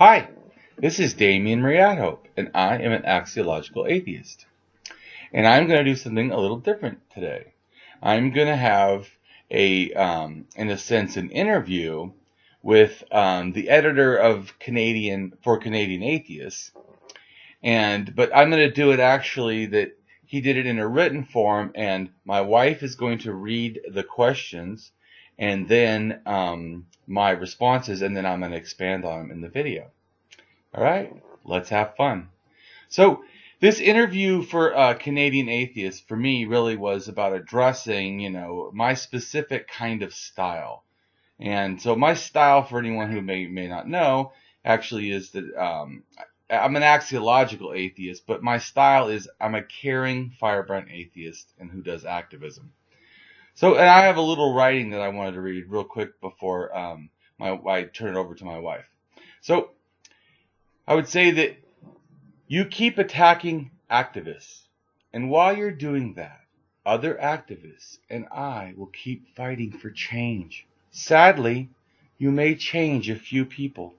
Hi, this is Damien from AtHope, and I am an Axiological Atheist. And I'm going to do something a little different today. I'm going to have in a sense, an interview with the editor of Canadian Atheists. But I'm going to do it actually that he did it in a written form, and my wife is going to read the questions and then my responses, and then I'm going to expand on them in the video. All right, let's have fun. So this interview for Canadian Atheist for me really was about addressing, my specific kind of style. And so my style, for anyone who may not know, actually is that I'm an axiological atheist, but my style is I'm a caring, firebrand atheist and who does activism. So, and I have a little writing that I wanted to read real quick before I turn it over to my wife. So, I would say that you keep attacking activists, and while you're doing that, other activists and I will keep fighting for change. Sadly, you may change a few people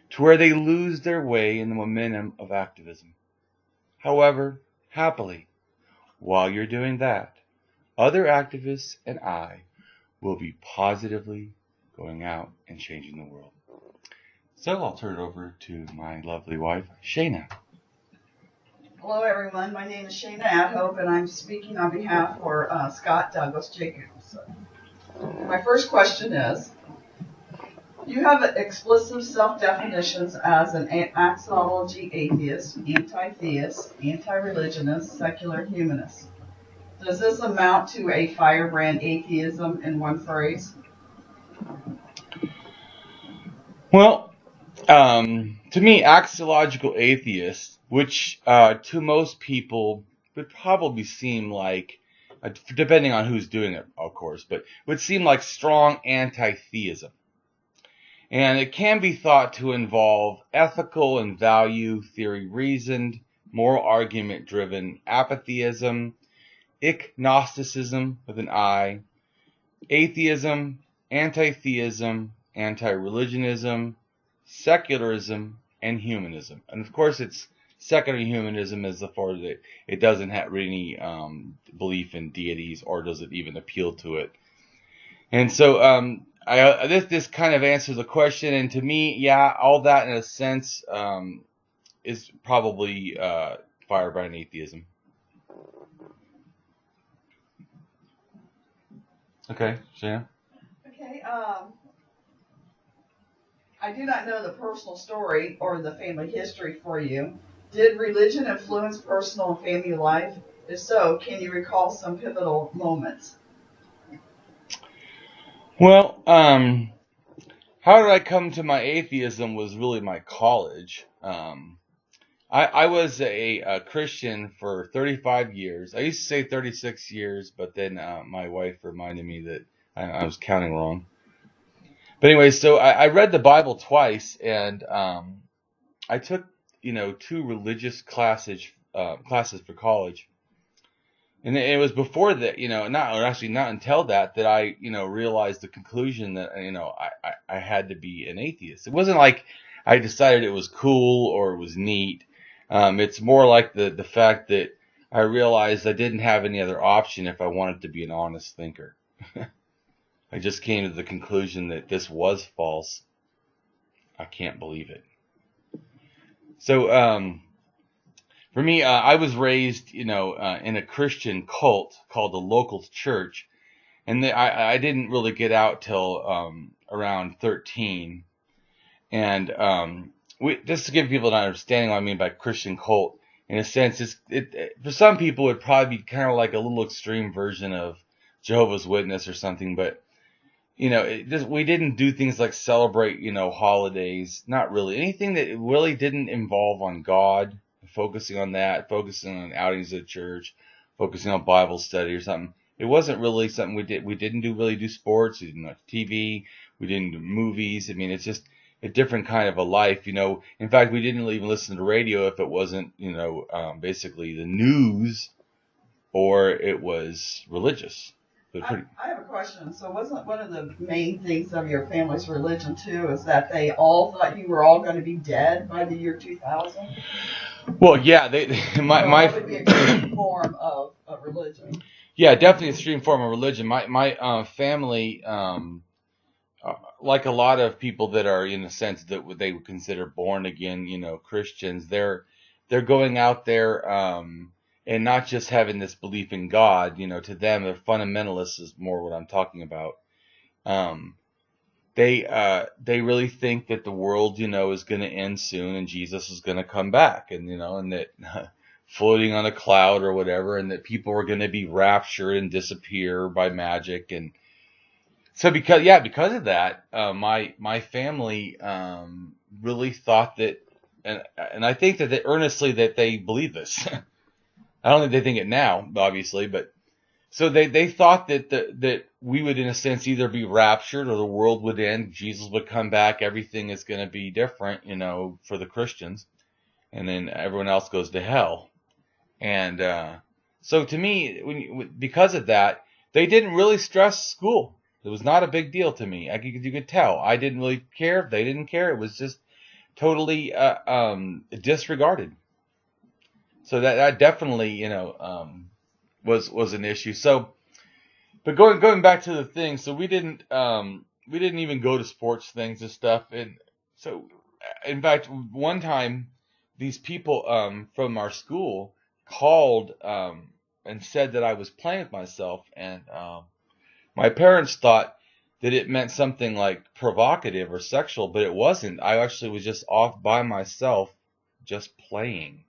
to where they lose their way in the momentum of activism. However, happily, while you're doing that, other activists and I will be positively going out and changing the world. So I'll turn it over to my lovely wife, Shayna. Hello, everyone. My name is Shayna AtHope, and I'm speaking on behalf for Scott Douglas Jacobs. My first question is, you have explicit self-definitions as an Axiology atheist, anti-theist, anti-religionist, secular humanist. Does this amount to a firebrand atheism in one phrase? Well, to me, axiological atheist, which to most people would probably seem like, depending on who's doing it, of course, but would seem like strong anti-theism. And it can be thought to involve ethical and value theory reasoned, moral argument driven apatheism, Ignosticism with an I, atheism, anti-theism, anti-religionism, secularism, and humanism. And of course, it's secular humanism is the part that it doesn't have any belief in deities, or does it even appeal to it. And so this kind of answers the question. And to me, yeah, all that in a sense is probably firebrand atheism. Okay, Shana? Okay, I do not know the personal story or the family history for you. Did religion influence personal and family life? If so, can you recall some pivotal moments? Well, how did I come to my atheism was really my college. I was a Christian for 35 years. I used to say 36 years, but then my wife reminded me that I was counting wrong. But anyway, so I read the Bible twice, and I took 2 religious classes for college. And it was before that, not until that I, realized the conclusion that, I had to be an atheist. It wasn't like I decided it was cool or it was neat. It's more like the fact that I realized I didn't have any other option if I wanted to be an honest thinker. I just came to the conclusion that this was false. I can't believe it. So, for me, I was raised, in a Christian cult called the local church, and I didn't really get out till around 13. And just to give people an understanding what I mean by Christian cult, in a sense, for some people it'd probably be kind of like a little extreme version of Jehovah's Witness or something, but we didn't do things like celebrate, holidays, not really. Anything that really didn't involve on God, focusing on that, focusing on outings at church, focusing on Bible study or something. It wasn't really something we did. We didn't really do sports. We didn't watch TV. We didn't do movies. I mean, it's just a different kind of a life, In fact, we didn't even listen to radio if it wasn't, basically the news or it was religious. But I have a question. So wasn't one of the main things of your family's religion too is that they all thought you were all going to be dead by the year 2000? well, yeah, That would be a extreme form of religion. yeah, definitely a extreme form of religion. My family, like a lot of people that are in a sense that what they would consider born again, Christians, they're going out there and not just having this belief in God. To them, they're fundamentalists is more what I'm talking about. They really think that the world, is going to end soon and Jesus is going to come back, and and that floating on a cloud or whatever, and that people are going to be raptured and disappear by magic. And so because of that, my family really thought that, and I think that they earnestly that they believe this. I don't think they think it now, obviously, but so they thought that we would, in a sense, either be raptured or the world would end, Jesus would come back, everything is going to be different, for the Christians, and then everyone else goes to hell. And so to me, because of that, they didn't really stress school. It was not a big deal to me. You could tell. I didn't really care. They didn't care. It was just totally disregarded. So that definitely, was an issue. So, but going back to the thing, so we didn't even go to sports things and stuff. And so, in fact, one time, these people from our school called and said that I was playing with myself, and my parents thought that it meant something like provocative or sexual, but it wasn't. I actually was just off by myself, just playing.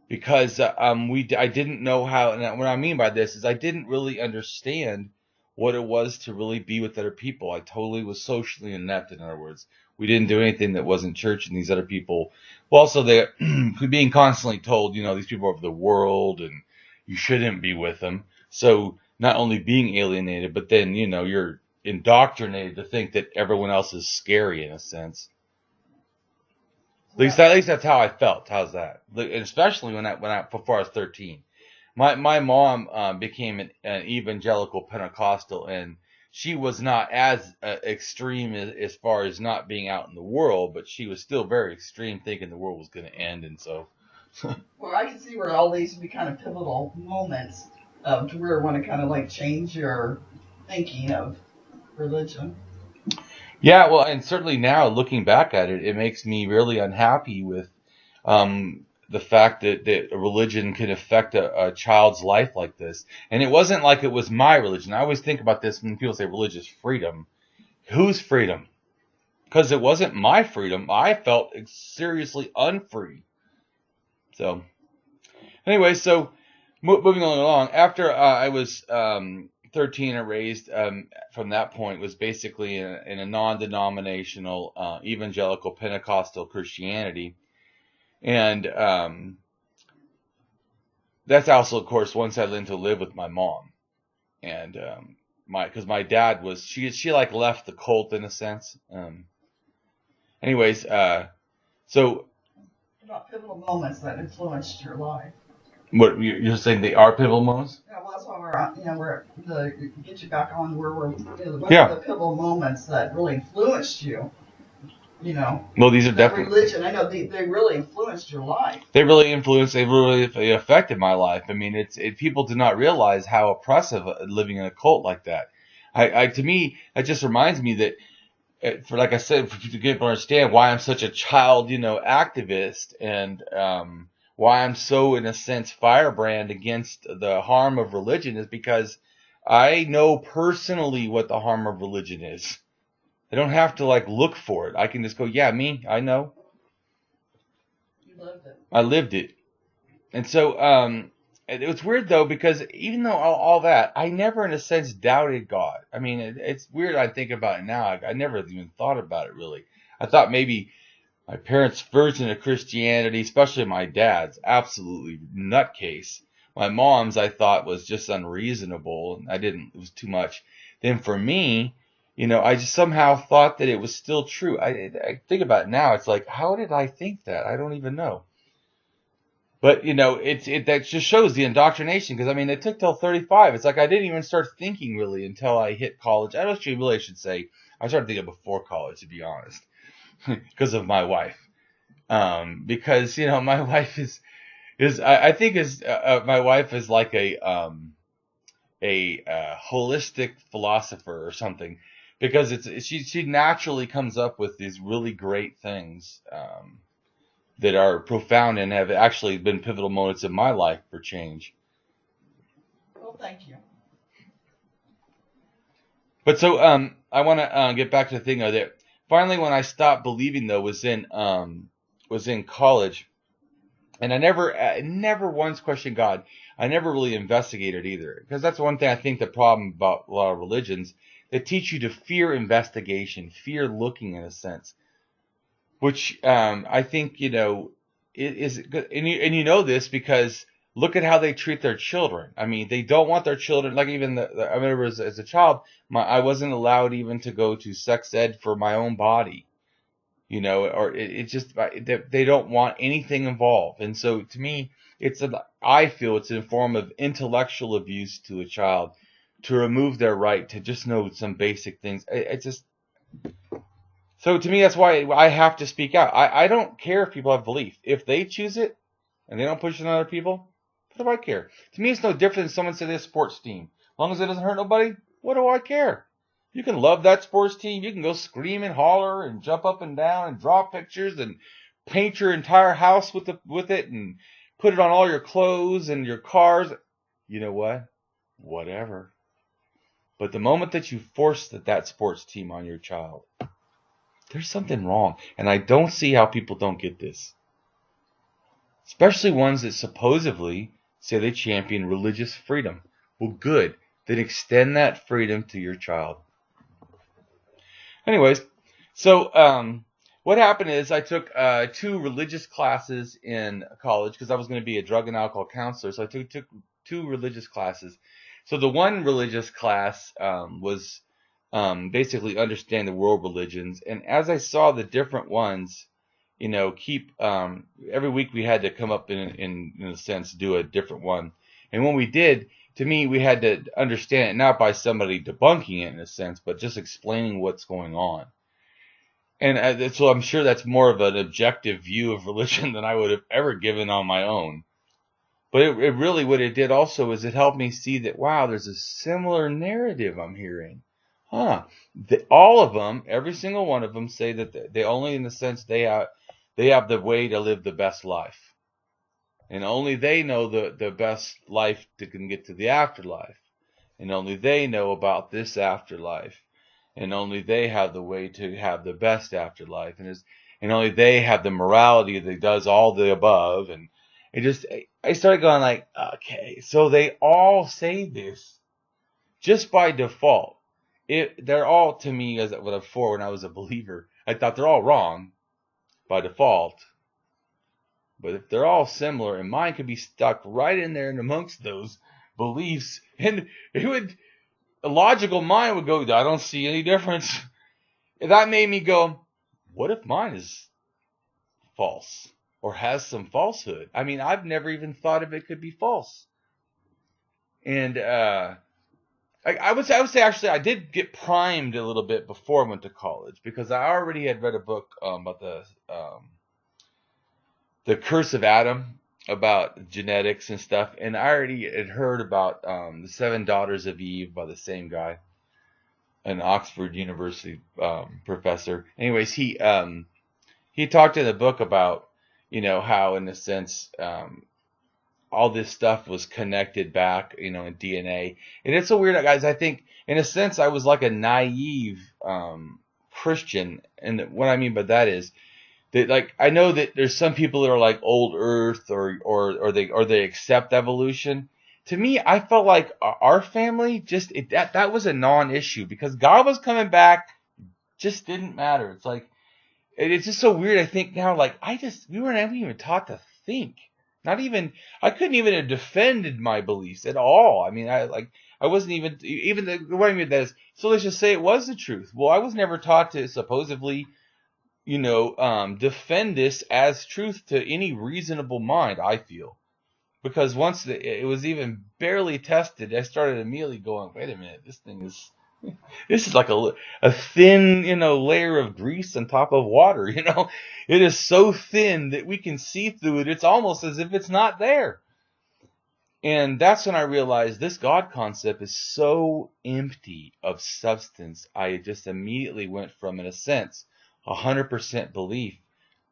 Because I didn't know how, and what I mean by this is I didn't really understand what it was to really be with other people. I totally was socially inept, in other words. We didn't do anything that wasn't church, and these other people, well, also they're being constantly told, these people are of the world, and you shouldn't be with them. So not only being alienated, but then, you're indoctrinated to think that everyone else is scary in a sense. At least that's how I felt. How's that? Especially before I was 13. My mom became an evangelical Pentecostal, and she was not as extreme as far as not being out in the world, but she was still very extreme, thinking the world was going to end, and so. Well, I can see where all these would be kind of pivotal moments to where want to kind of like change your thinking of religion. Yeah, well, and certainly now, looking back at it, it makes me really unhappy with the fact that a religion can affect a child's life like this. And it wasn't like it was my religion. I always think about this when people say religious freedom. Whose freedom? Because it wasn't my freedom. I felt seriously unfree. So, anyway, so moving along, after I was 13 and raised, from that point was basically in a non-denominational evangelical Pentecostal Christianity. And that's also, of course, once I learned to live with my mom. And because my dad was, she like left the cult in a sense. Anyways, so. About pivotal moments that influenced your life. What you're saying, they are pivotal moments? Yeah, well, that's why we're get you back on where we're. What Yeah. are the pivotal moments that really influenced you? Well, these are definitely religion. I know they really influenced your life. They really influenced. They really affected my life. I mean, people do not realize how oppressive living in a cult like that. To me, that just reminds me that. For like I said, for people to get to understand why I'm such a child, activist, and why I'm so, in a sense, firebrand against the harm of religion is because I know personally what the harm of religion is. I don't have to look for it. I can just go, yeah, I know. You lived it. I lived it. And so, it was weird though, because even though all that, I never in a sense doubted God. I mean, it's weird. I think about it now. I never even thought about it really. I thought maybe my parents' version of Christianity, especially my dad's, absolutely nutcase. My mom's, I thought, was just unreasonable. It was too much. Then for me, I just somehow thought that it was still true. I think about it now. It's like, how did I think that? I don't even know. But, that just shows the indoctrination, because, I mean, it took till 35. It's like I didn't even start thinking really until I hit college. I should say I started thinking before college, to be honest, because of my wife. Because, my wife my wife is like a holistic philosopher or something, because she naturally comes up with these really great things, that are profound and have actually been pivotal moments in my life for change. Well, thank you. But so I want to get back to the thing that finally when I stopped believing though was in college, and I never once questioned God. I never really investigated either, because that's one thing I think the problem about a lot of religions, they teach you to fear investigation, fear looking in a sense. Which I think, is good. And you know this because look at how they treat their children. I mean, they don't want their children, like even I remember as a child, I wasn't allowed even to go to sex ed for my own body, or it just, they don't want anything involved. And so to me, I feel it's a form of intellectual abuse to a child to remove their right to just know some basic things. So to me, that's why I have to speak out. I don't care if people have belief. If they choose it and they don't push it on other people, what do I care? To me, it's no different than someone saying they're a sports team. As long as it doesn't hurt nobody, what do I care? You can love that sports team. You can go scream and holler and jump up and down and draw pictures and paint your entire house with it and put it on all your clothes and your cars. You know what? Whatever. But the moment that you force that sports team on your child, there's something wrong. And I don't see how people don't get this. Especially ones that supposedly say they champion religious freedom. Well, good. Then extend that freedom to your child. Anyways, so what happened is I took 2 religious classes in college because I was going to be a drug and alcohol counselor. So I took 2 religious classes. So the one religious class was basically understand the world religions. And as I saw the different ones, every week we had to come up in a sense, do a different one. And when we did, to me, we had to understand it, not by somebody debunking it in a sense, but just explaining what's going on. And so I'm sure that's more of an objective view of religion than I would have ever given on my own. But it really, what it did also is it helped me see that, wow, there's a similar narrative I'm hearing. All of them, every single one of them, say that they only, in the sense, they have the way to live the best life, and only they know the best life that can get to the afterlife, and only they know about this afterlife, and only they have the way to have the best afterlife, and only they have the morality that does all the above, and I started going like, okay, so they all say this just by default. They're all, to me, before when I was a believer, I thought they're all wrong by default. But if they're all similar, and mine could be stuck right in there and amongst those beliefs, and a logical mind would go, I don't see any difference. And that made me go, what if mine is false or has some falsehood? I mean, I've never even thought if it could be false. And I would say actually I did get primed a little bit before I went to college, because I already had read a book about the Curse of Adam, about genetics and stuff, and I already had heard about the 7 Daughters of Eve by the same guy, an Oxford University professor. Anyways, he talked in the book about how, in a sense, all this stuff was connected back, in DNA. And it's so weird, guys. I think, in a sense, I was like a naive Christian. And what I mean by that is that, like, I know that there's some people that are like old Earth or they accept evolution. To me, I felt like our family that was a non-issue, because God was coming back, just didn't matter. It's like, it's just so weird. I think now, like, we weren't even taught to think. I couldn't even have defended my beliefs at all. I mean, I wasn't what I mean that is, so let's just say it was the truth. Well, I was never taught to supposedly defend this as truth to any reasonable mind, I feel. Because once it was even barely tested, I started immediately going, wait a minute, this is like a thin, layer of grease on top of water, It is so thin that we can see through it. It's almost as if it's not there. And that's when I realized this God concept is so empty of substance. I just immediately went from, in a sense, 100% belief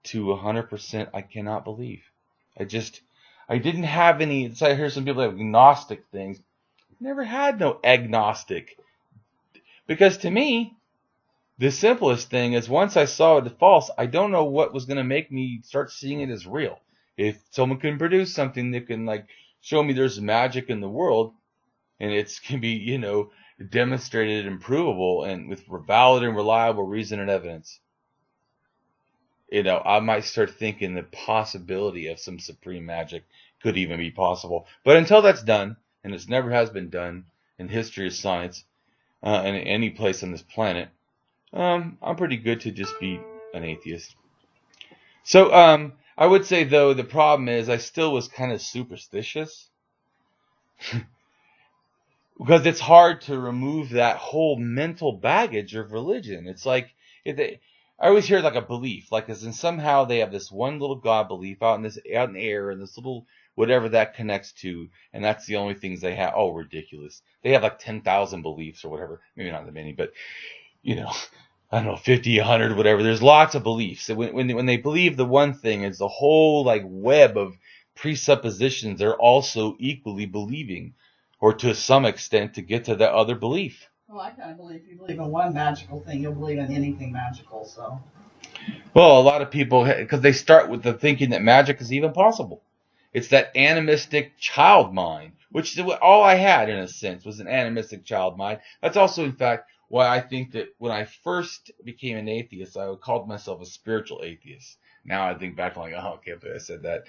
to 100% I cannot believe. I didn't have any. So I hear some people have agnostic things. Never had no agnostic. Because to me, the simplest thing is once I saw it as false, I don't know what was going to make me start seeing it as real. If someone can produce something that can show me there's magic in the world, and it can be, demonstrated and provable and with valid and reliable reason and evidence, I might start thinking the possibility of some supreme magic could even be possible. But until that's done, and it never has been done in history of science, in any place on this planet, I'm pretty good to just be an atheist. So I would say, though, the problem is I still was kind of superstitious. Because it's hard to remove that whole mental baggage of religion. It's like, I always hear a belief, as in somehow they have this one little God belief out in the air, and this little whatever that connects to, and that's the only things they have. Oh, ridiculous. They have 10,000 beliefs or whatever. Maybe not that many, but, I don't know, 50, 100, whatever. There's lots of beliefs. So when they believe the one thing, it's a whole web of presuppositions they're also equally believing, or to some extent to get to that other belief. Well, I kind of believe if you believe in one magical thing, you'll believe in anything magical. So. Well, a lot of people, because they start with the thinking that magic is even possible. It's that animistic child mind, which all I had, in a sense, was an animistic child mind. That's also, in fact, why I think that when I first became an atheist, I called myself a spiritual atheist. Now I think back, I can't believe I said that.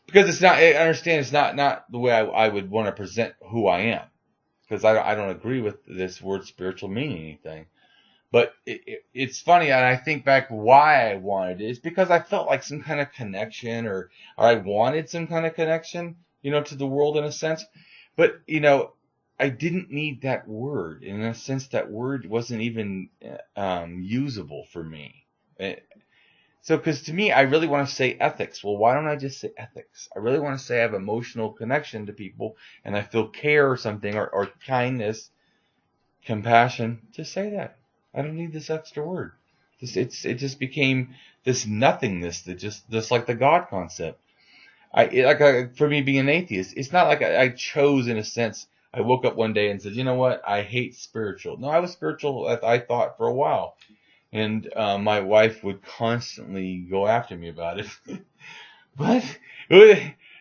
Because it's not, I understand it's not the way I would want to present who I am. Because I don't agree with this word spiritual meaning anything. But it's funny, and I think back why I wanted it is because I felt like some kind of connection, or I wanted some kind of connection, to the world in a sense. But, I didn't need that word. In a sense, that word wasn't even usable for me. So, because to me, I really want to say ethics. Well, why don't I just say ethics? I really want to say I have emotional connection to people, and I feel care or something, or kindness, compassion. Just say that. I don't need this extra word. It just became this nothingness that just like the God concept. For me being an atheist, it's not like I chose, in a sense. I woke up one day and said, you know what? I hate spiritual. No, I was spiritual, I thought, for a while. And my wife would constantly go after me about it. But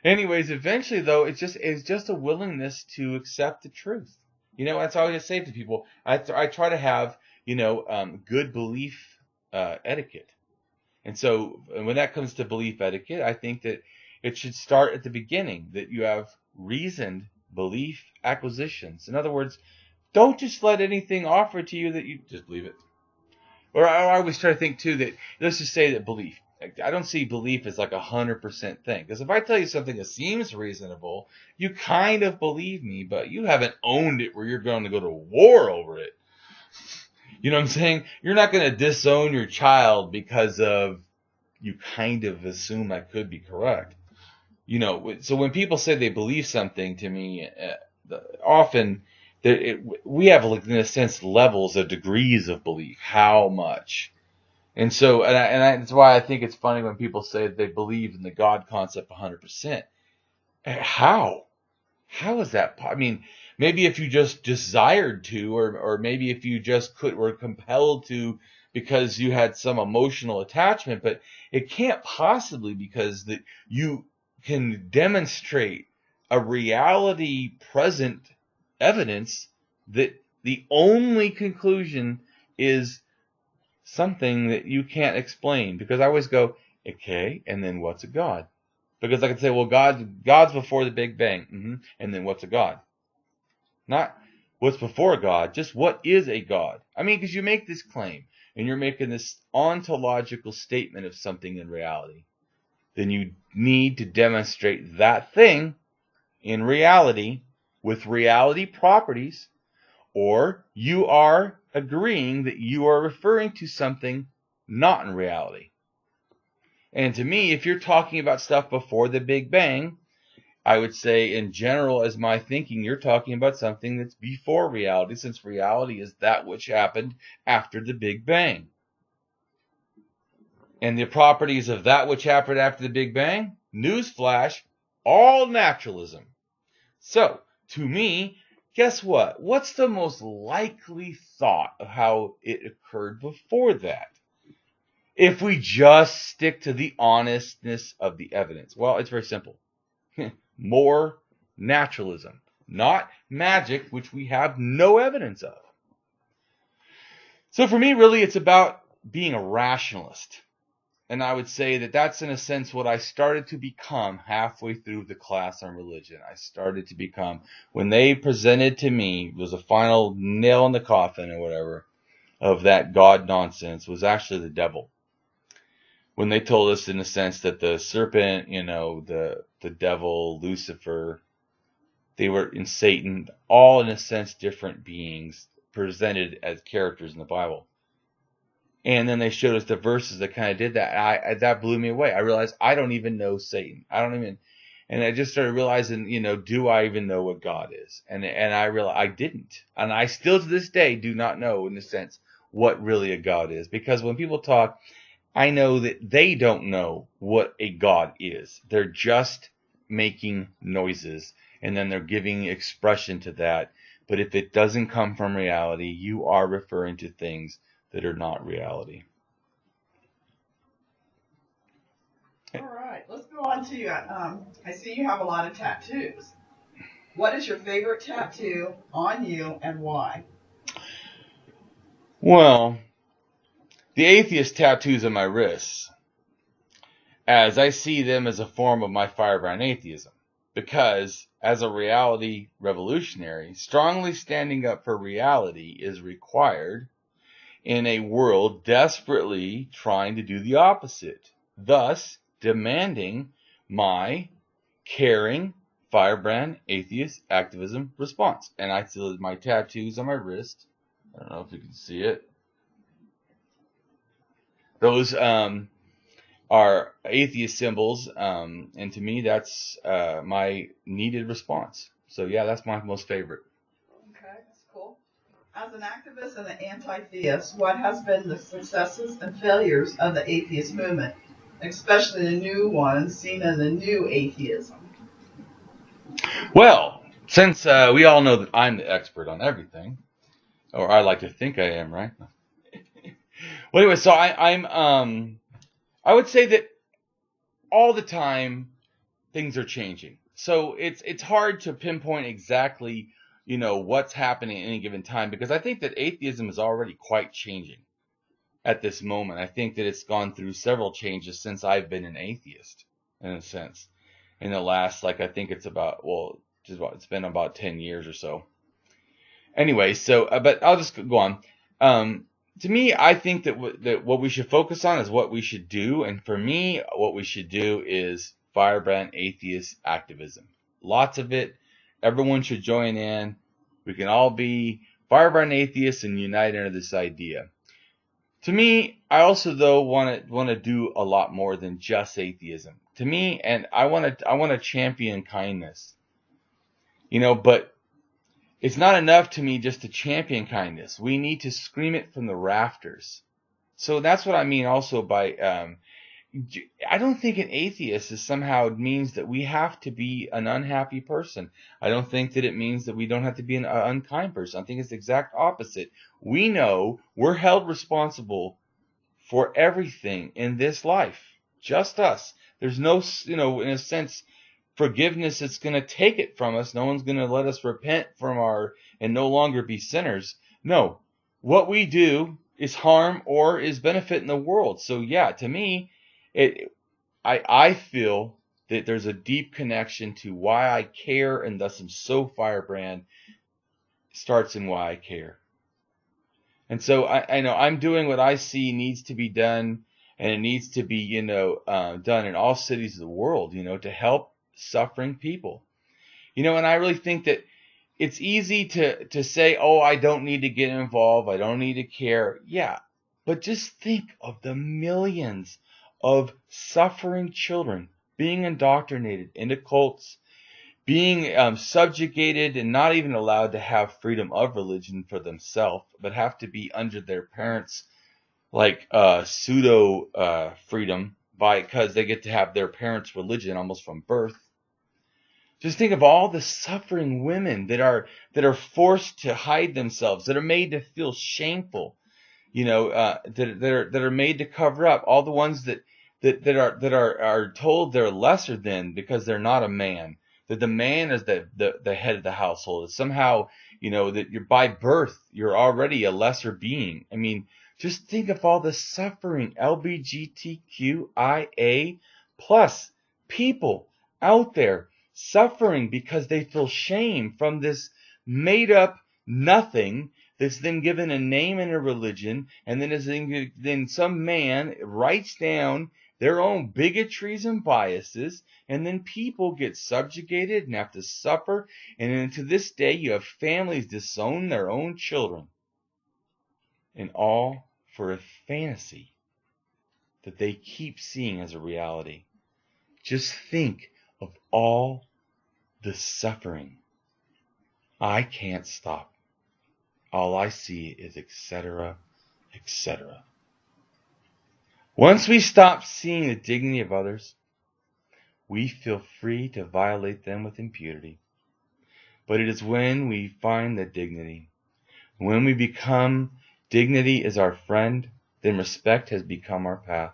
anyways, eventually, though, it's just a willingness to accept the truth. That's all I say to people. I try to have, good belief etiquette. And so when that comes to belief etiquette, I think that it should start at the beginning, that you have reasoned belief acquisitions. In other words, don't just let anything offer to you that you just believe it. Or I always try to think, too, that let's just say that belief. I don't see belief as 100% thing. Because if I tell you something that seems reasonable, you kind of believe me, but you haven't owned it where you're going to go to war over it. You know what I'm saying? You're not going to disown your child because of you kind of assume I could be correct. So when people say they believe something, to me, often we have, in a sense, levels of degrees of belief. How much? And so, that's why I think it's funny when people say they believe in the God concept 100%. How? How is that? I mean, maybe if you just desired to, or maybe if you just were compelled to because you had some emotional attachment, but it can't possibly because that you can demonstrate a reality present evidence that the only conclusion is something that you can't explain. Because I always go, okay, and then what's a God? Because I can say, well, God's before the Big Bang. And then what's a God? Not what's before God, just what is a God? I mean, because you make this claim. and you're making this ontological statement of something in reality, then you need to demonstrate that thing in reality with reality properties, or you are agreeing that you are referring to something not in reality. And to me, if you're talking about stuff before the Big Bang, I would say in general, as my thinking, you're talking about something that's before reality, since reality is that which happened after the Big Bang. And the properties of that which happened after the Big Bang, newsflash, all naturalism. So, to me, guess what? What's the most likely thought of how it occurred before that? If we just stick to the honestness of the evidence. Well, it's very simple. More naturalism, not magic, which we have no evidence of. So for me, really, it's about being a rationalist. And I would say that that's, in a sense, what I started to become halfway through the class on religion. I started to become, when they presented to me, was a final nail in the coffin or whatever, of that God nonsense, was actually the devil. When they told us, in a sense, that the serpent, the devil, Lucifer, they were in Satan, all in a sense different beings presented as characters in the Bible. And then they showed us the verses that kind of did that. That blew me away. I realized I don't even know Satan. And I just started realizing, do I even know what God is? And I realized I didn't. And I still to this day do not know, in a sense, what really a God is. Because when people talk, I know that they don't know what a God is. They're just making noises, and then they're giving expression to that. But if it doesn't come from reality, you are referring to things that are not reality. All right, let's go on to, I see you have a lot of tattoos. What is your favorite tattoo on you and why? Well, the atheist tattoos on my wrists, as I see them as a form of my firebrand atheism. Because, as a reality revolutionary, strongly standing up for reality is required in a world desperately trying to do the opposite, thus demanding my caring firebrand atheist activism response. And I see my tattoos on my wrist. I don't know if you can see it. Those are atheist symbols, and to me that's my needed response. So yeah, that's my most favorite. Okay, that's cool. As an activist and an anti-theist, what has been the successes and failures of the atheist movement, especially the new ones seen in the new atheism? Well, since we all know that I'm the expert on everything, or I like to think I am, right? Well, anyway, so I would say that all the time things are changing. So it's hard to pinpoint exactly, what's happening at any given time, because I think that atheism is already quite changing at this moment. I think that it's gone through several changes since I've been an atheist, in a sense. In the last, I think it's it's been about 10 years or so. Anyway, so, but I'll just go on. To me, I think that what we should focus on is what we should do. And for me, what we should do is firebrand atheist activism. Lots of it. Everyone should join in. We can all be firebrand atheists and unite under this idea. To me, I also, though, want to do a lot more than just atheism. To me, and I want to champion kindness. But it's not enough to me just to champion kindness. We need to scream it from the rafters. So that's what I mean also by, I don't think an atheist is somehow means that we have to be an unhappy person. I don't think that it means that we don't have to be an unkind person. I think it's the exact opposite. We know we're held responsible for everything in this life. Just us. There's no, in a sense, forgiveness that's going to take it from us. No one's going to let us repent and no longer be sinners. No. What we do is harm or is benefit in the world. So yeah, to me, I feel that there's a deep connection to why I care, and thus am so firebrand, starts in why I care. And so I know I'm doing what I see needs to be done, and it needs to be, done in all cities of the world, to help suffering people. And I really think that it's easy to say, oh, I don't need to get involved, I don't need to care. Yeah, but just think of the millions of suffering children being indoctrinated into cults, being subjugated and not even allowed to have freedom of religion for themselves, but have to be under their parents' pseudo freedom because they get to have their parents' religion almost from birth. Just think of all the suffering women that are forced to hide themselves, that are made to feel shameful, that are made to cover up. All the ones that are told they're lesser than because they're not a man. That the man is the head of the household. That somehow, that you're by birth, you're already a lesser being. I mean, just think of all the suffering LGBTQIA plus people out there suffering because they feel shame from this made up nothing that's then given a name and a religion, and then some man writes down their own bigotries and biases, and then people get subjugated and have to suffer, and then to this day you have families disown their own children. And all for a fantasy that they keep seeing as a reality. Just think of all the suffering. I can't stop. All I see is etc., etc. Once we stop seeing the dignity of others, we feel free to violate them with impunity. But it is when we find that dignity, when we become dignity is our friend, then respect has become our path.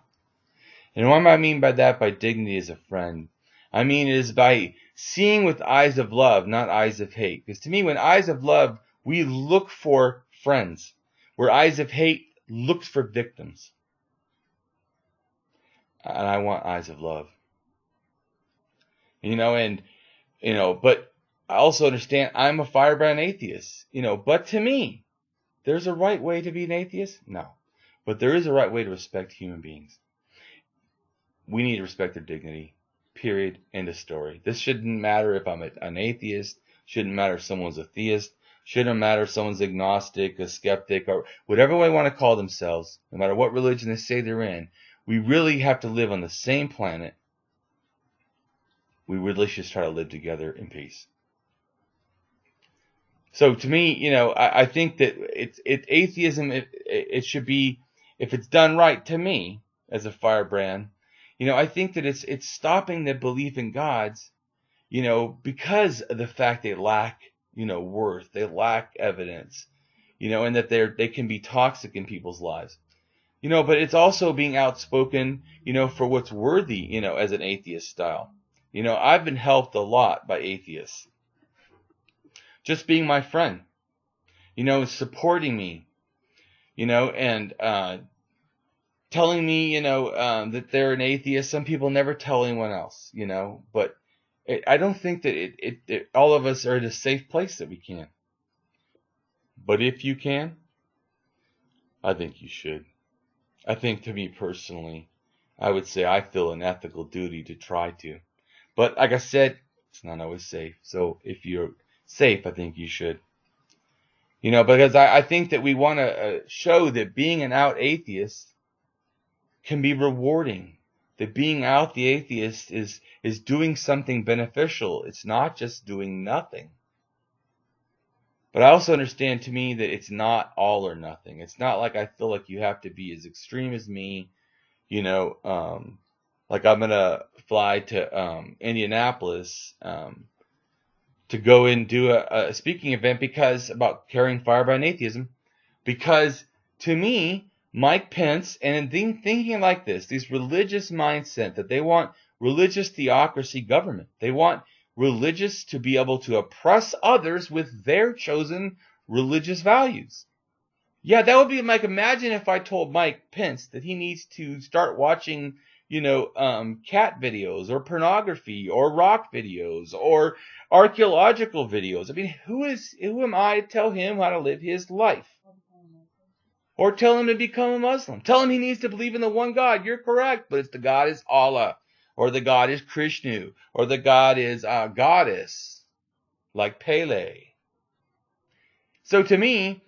And what do I mean by that, by dignity as a friend? I mean it is by seeing with eyes of love, not eyes of hate. Because to me, when eyes of love, we look for friends, where eyes of hate looks for victims. And I want eyes of love. But I also understand I'm a firebrand atheist, but to me, there's a right way to be an atheist? No. But there is a right way to respect human beings. We need to respect their dignity. Period. End of story. This shouldn't matter if I'm an atheist. Shouldn't matter if someone's a theist. Shouldn't matter if someone's agnostic, a skeptic, or whatever they want to call themselves. No matter what religion they say they're in. We really have to live on the same planet. We really should try to live together in peace. So to me, I think that atheism, it should be, if it's done right to me as a firebrand, I think that it's stopping the belief in gods, because of the fact they lack, worth, they lack evidence, and that they can be toxic in people's lives. But it's also being outspoken, for what's worthy, as an atheist style. I've been helped a lot by atheists. Just being my friend, supporting me, and telling me, that they're an atheist. Some people never tell anyone else, but I don't think that all of us are in a safe place that we can. But if you can, I think you should. I think, to me personally, I would say I feel an ethical duty to try to. But like I said, it's not always safe. So if you're safe, I think you should. Because I think that we want to show that being an out atheist can be rewarding. That being out the atheist is doing something beneficial. It's not just doing nothing. But I also understand, to me, that it's not all or nothing. It's not like I feel like you have to be as extreme as me, like I'm going to fly to Indianapolis to go and do a speaking event about carrying firebrand atheism. Because to me, Mike Pence, and thinking like this, these religious mindset that they want religious theocracy government. They want religious to be able to oppress others with their chosen religious values. Yeah, that would be like, imagine if I told Mike Pence that he needs to start watching, cat videos or pornography or rock videos or archaeological videos. I mean, who am I to tell him how to live his life? Or tell him to become a Muslim. Tell him he needs to believe in the one God. You're correct, but it's the God is Allah, or the God is Krishna, or the God is goddess, like Pele. So to me,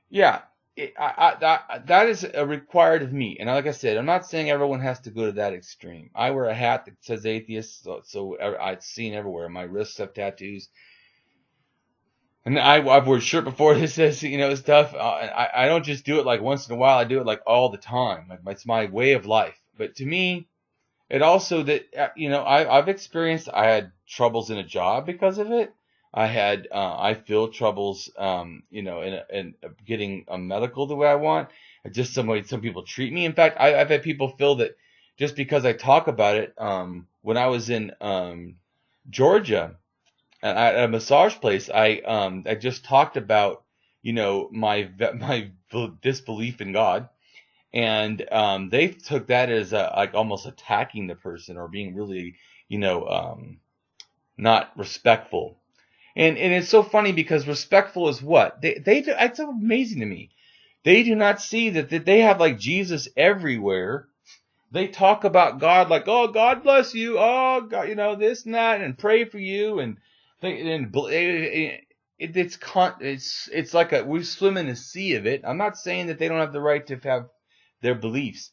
yeah, that is required of me. And like I said, I'm not saying everyone has to go to that extreme. I wear a hat that says atheist, so I've seen everywhere. My wrists have tattoos. And I've worn a shirt before that says, stuff. I don't just do it like once in a while. I do it like all the time. It's my way of life. But to me, it also that, I've experienced, I had troubles in a job because of it. I feel troubles, in getting a medical the way I want. Just some people treat me. In fact, I've had people feel that just because I talk about it, when I was in Georgia, at a massage place, I just talked about, my disbelief in God, and they took that as like almost attacking the person or being really, not respectful. And it's so funny because respectful is what they do. It's so amazing to me. They do not see that they have like Jesus everywhere. They talk about God like, oh, God bless you, oh, God, this and that, and pray for you, and it's like we swim in a sea of it. I'm not saying that they don't have the right to have their beliefs,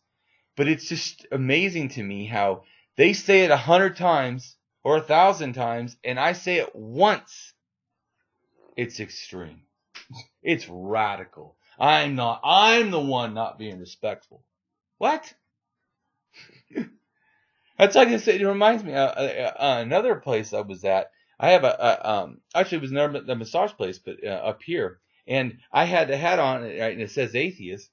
but it's just amazing to me how they say it 100 times or 1,000 times, and I say it once. It's extreme. It's radical. I'm the one not being respectful. What? That's like I said. It reminds me another place I was at. I have actually it was never the massage place, but up here, and I had a hat on, right, and it says atheist,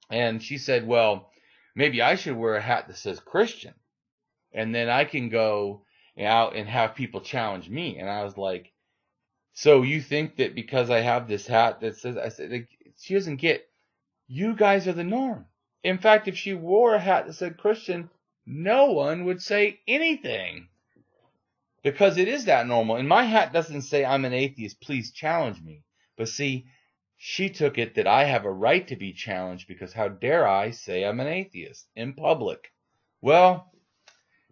and she said, well, maybe I should wear a hat that says Christian, and then I can go out and have people challenge me. And I was like, so you think that because I have this hat that says, I said, like, she doesn't get, you guys are the norm. In fact, if she wore a hat that said Christian, no one would say anything because it is that normal. And my hat doesn't say I'm an atheist, please challenge me. But see, she took it that I have a right to be challenged because how dare I say I'm an atheist in public? Well,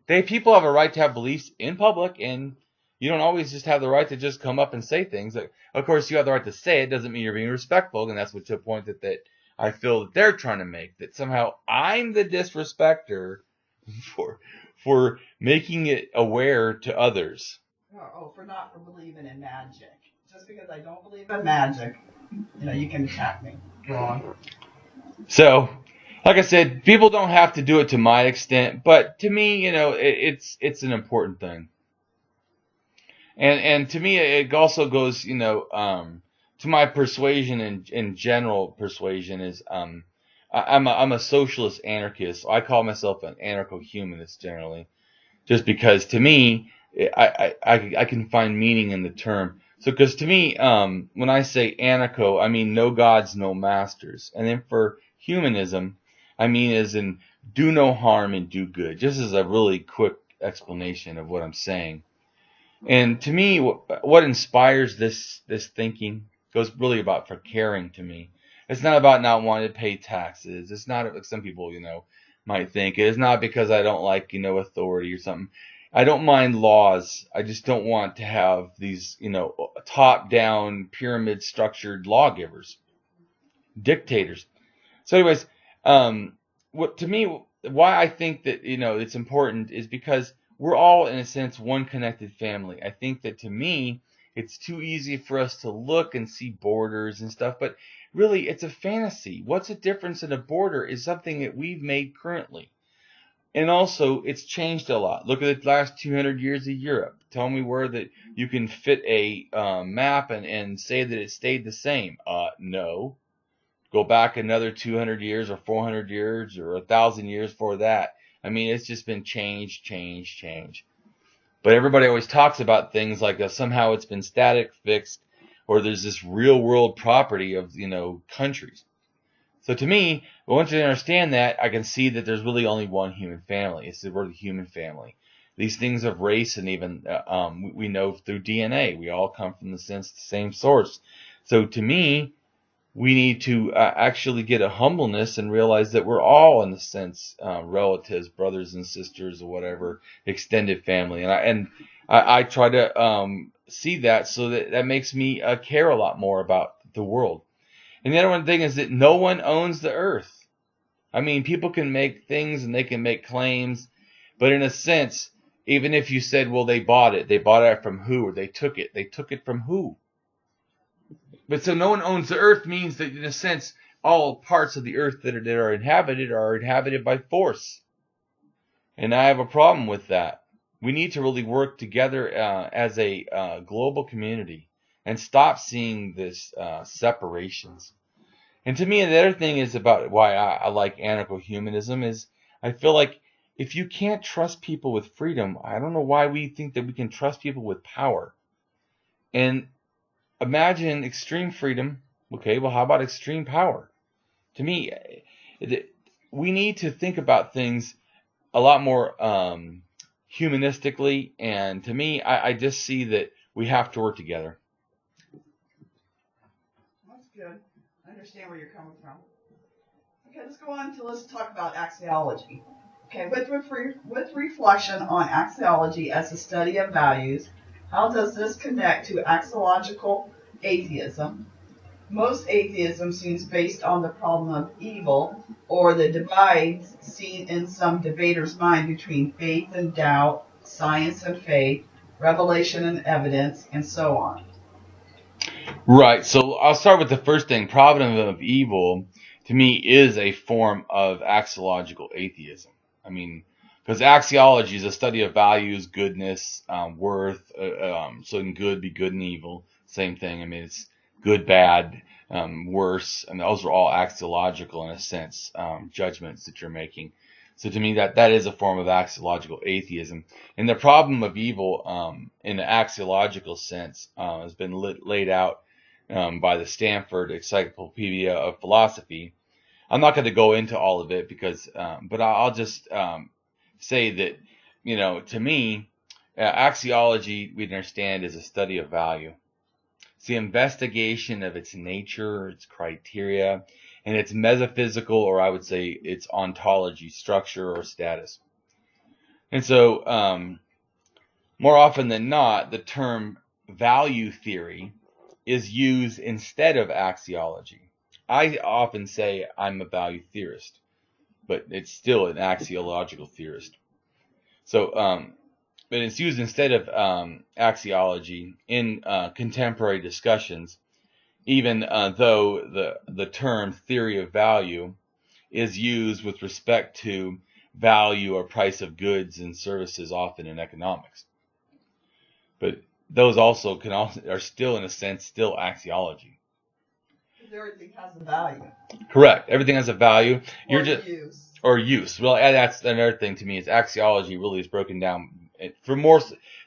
people have a right to have beliefs in public, and you don't always just have the right to just come up and say things. Of course, you have the right to say it. Doesn't mean you're being respectful, and that's what the point that I feel that they're trying to make. That somehow I'm the disrespecter for making it aware to others. For not believing in magic. Just because I don't believe in magic, you can attack me. Go on. So, like I said, people don't have to do it to my extent, but to me, it's an important thing. And to me, it also goes, to my persuasion in general persuasion is, I'm a socialist anarchist. I call myself an Anarcho-Humanist generally, just because to me, I can find meaning in the term. So, because to me, when I say anarcho, I mean no gods, no masters. And then for humanism, I mean as in do no harm and do good. Just as a really quick explanation of what I'm saying. And to me, what inspires this thinking goes really about for caring to me. It's not about not wanting to pay taxes. It's not like some people, might think. It is not because I don't like, authority or something. I don't mind laws. I just don't want to have these, top-down, pyramid-structured lawgivers, dictators. So anyways, why I think that, it's important is because we're all, in a sense, one connected family. I think that to me, it's too easy for us to look and see borders and stuff, but really, it's a fantasy. What's the difference in a border is something that we've made currently. And also, it's changed a lot. Look at the last 200 years of Europe. Tell me where that you can fit a map and say that it stayed the same. No. Go back another 200 years or 400 years or 1,000 years for that. I mean, it's just been change. But everybody always talks about things like somehow it's been static, fixed, or there's this real world property of, countries. So to me, once you understand that, I can see that there's really only one human family. We're the human family. These things of race and even we know through DNA, we all come from the same source. So to me, we need to actually get a humbleness and realize that we're all, in a sense, relatives, brothers and sisters, or whatever, extended family. And I try to see that, so that makes me care a lot more about the world. And the other one thing is that no one owns the earth. I mean, people can make things and they can make claims, but in a sense, even if you said, well, they bought it from who, or they took it from who? But so no one owns the earth means that, in a sense, all parts of the earth that are inhabited by force. And I have a problem with that. We need to really work together as a global community and stop seeing this separations. And to me, the other thing is about why I like Anarcho-Humanism is I feel like if you can't trust people with freedom, I don't know why we think that we can trust people with power. And imagine extreme freedom. Okay, well, how about extreme power? To me, we need to think about things a lot more humanistically. And to me, I just see that we have to work together. That's good. I understand where you're coming from. Okay, let's talk about axiology. Okay, with reflection on axiology as a study of values, how does this connect to axiological atheism? Most atheism seems based on the problem of evil, or the divides seen in some debater's mind between faith and doubt, science and faith, revelation and evidence, and so on. Right, so I'll start with the first thing. Problem of evil, to me, is a form of axiological atheism. I mean, because axiology is a study of values, goodness, worth. So in good be good and evil. Same thing. I mean, it's good, bad, worse. And those are all axiological in a sense, judgments that you're making. So to me, that is a form of axiological atheism. And the problem of evil, in the axiological sense, has been laid out by the Stanford Encyclopedia of Philosophy. I'm not going to go into all of it because, but I'll just say that, to me, axiology, we understand, is a study of value. It's the investigation of its nature, its criteria, and its metaphysical, or I would say its ontology, structure, or status. And so, more often than not, the term value theory is used instead of axiology. I often say I'm a value theorist, but it's still an axiological theorist. So, but it's used instead of axiology in contemporary discussions, even though the term theory of value is used with respect to value or price of goods and services, often in economics. But those also are still, in a sense, still axiology. Everything has a value. Correct. Everything has a value. Or use. Well, that's another thing to me is axiology really is broken down for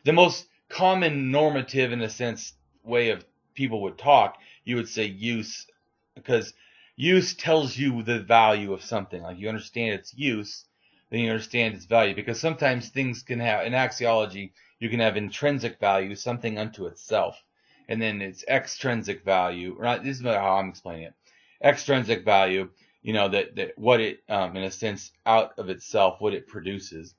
the most common normative, in a sense, way of people would talk. You would say use, because use tells you the value of something. Like you understand its use, then you understand its value. Because sometimes things can have, in axiology, you can have intrinsic value, something unto itself. And then it's extrinsic value, or not, this is how I'm explaining it. Extrinsic value, that what it, in a sense, out of itself, what it produces.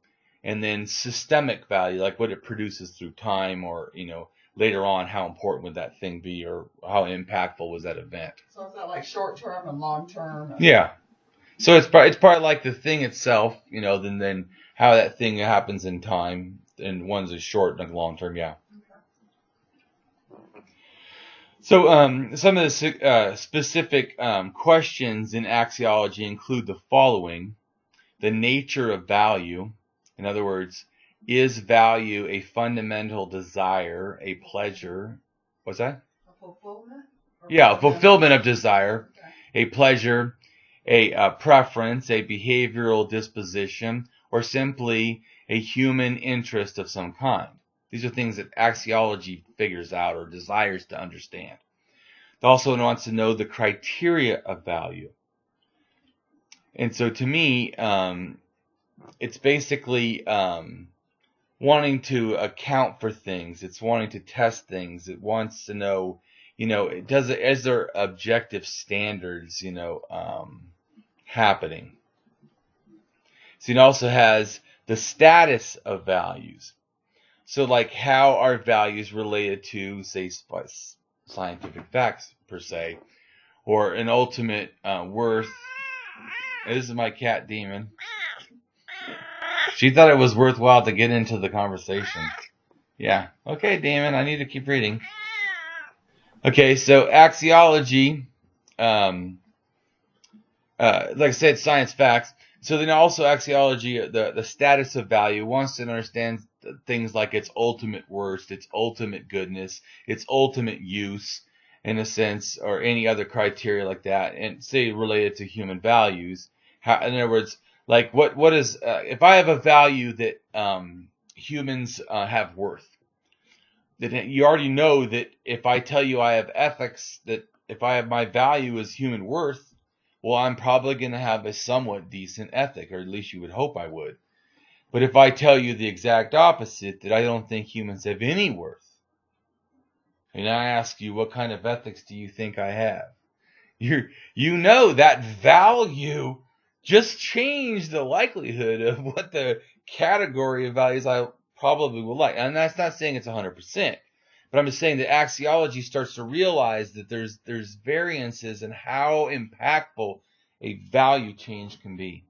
And then systemic value, like what it produces through time, or, later on, how important would that thing be, or how impactful was that event. So is that like short term and long term? Yeah. So it's probably like the thing itself, then how that thing happens in time, and one's is short and long term, yeah. So some of the specific questions in axiology include the following: the nature of value. In other words, is value a fundamental desire, a pleasure? What's that? A fulfillment? Yeah, fulfillment of desire, a pleasure, a preference, a behavioral disposition, or simply a human interest of some kind. These are things that axiology figures out or desires to understand. It also wants to know the criteria of value. And so to me, it's basically wanting to account for things. It's wanting to test things. It wants to know, is there objective standards, happening? So it also has the status of values. So like how are values related to, say, scientific facts per se, or an ultimate worth. This is my cat, Damien. She thought it was worthwhile to get into the conversation. Yeah. Okay, Damien, I need to keep reading. Okay, so axiology, like I said, science facts. So then also axiology, the status of value, wants to understand things like its ultimate worth, its ultimate goodness, its ultimate use, in a sense, or any other criteria like that, and say related to human values. In other words, like what is if I have a value that humans have worth, then you already know that if I tell you I have ethics, that if I have my value as human worth, well, I'm probably going to have a somewhat decent ethic, or at least you would hope I would. But if I tell you the exact opposite, that I don't think humans have any worth, and I ask you, what kind of ethics do you think I have? You know that value just changed the likelihood of what the category of values I probably will like. And that's not saying it's 100%, but I'm just saying that axiology starts to realize that there's variances in how impactful a value change can be.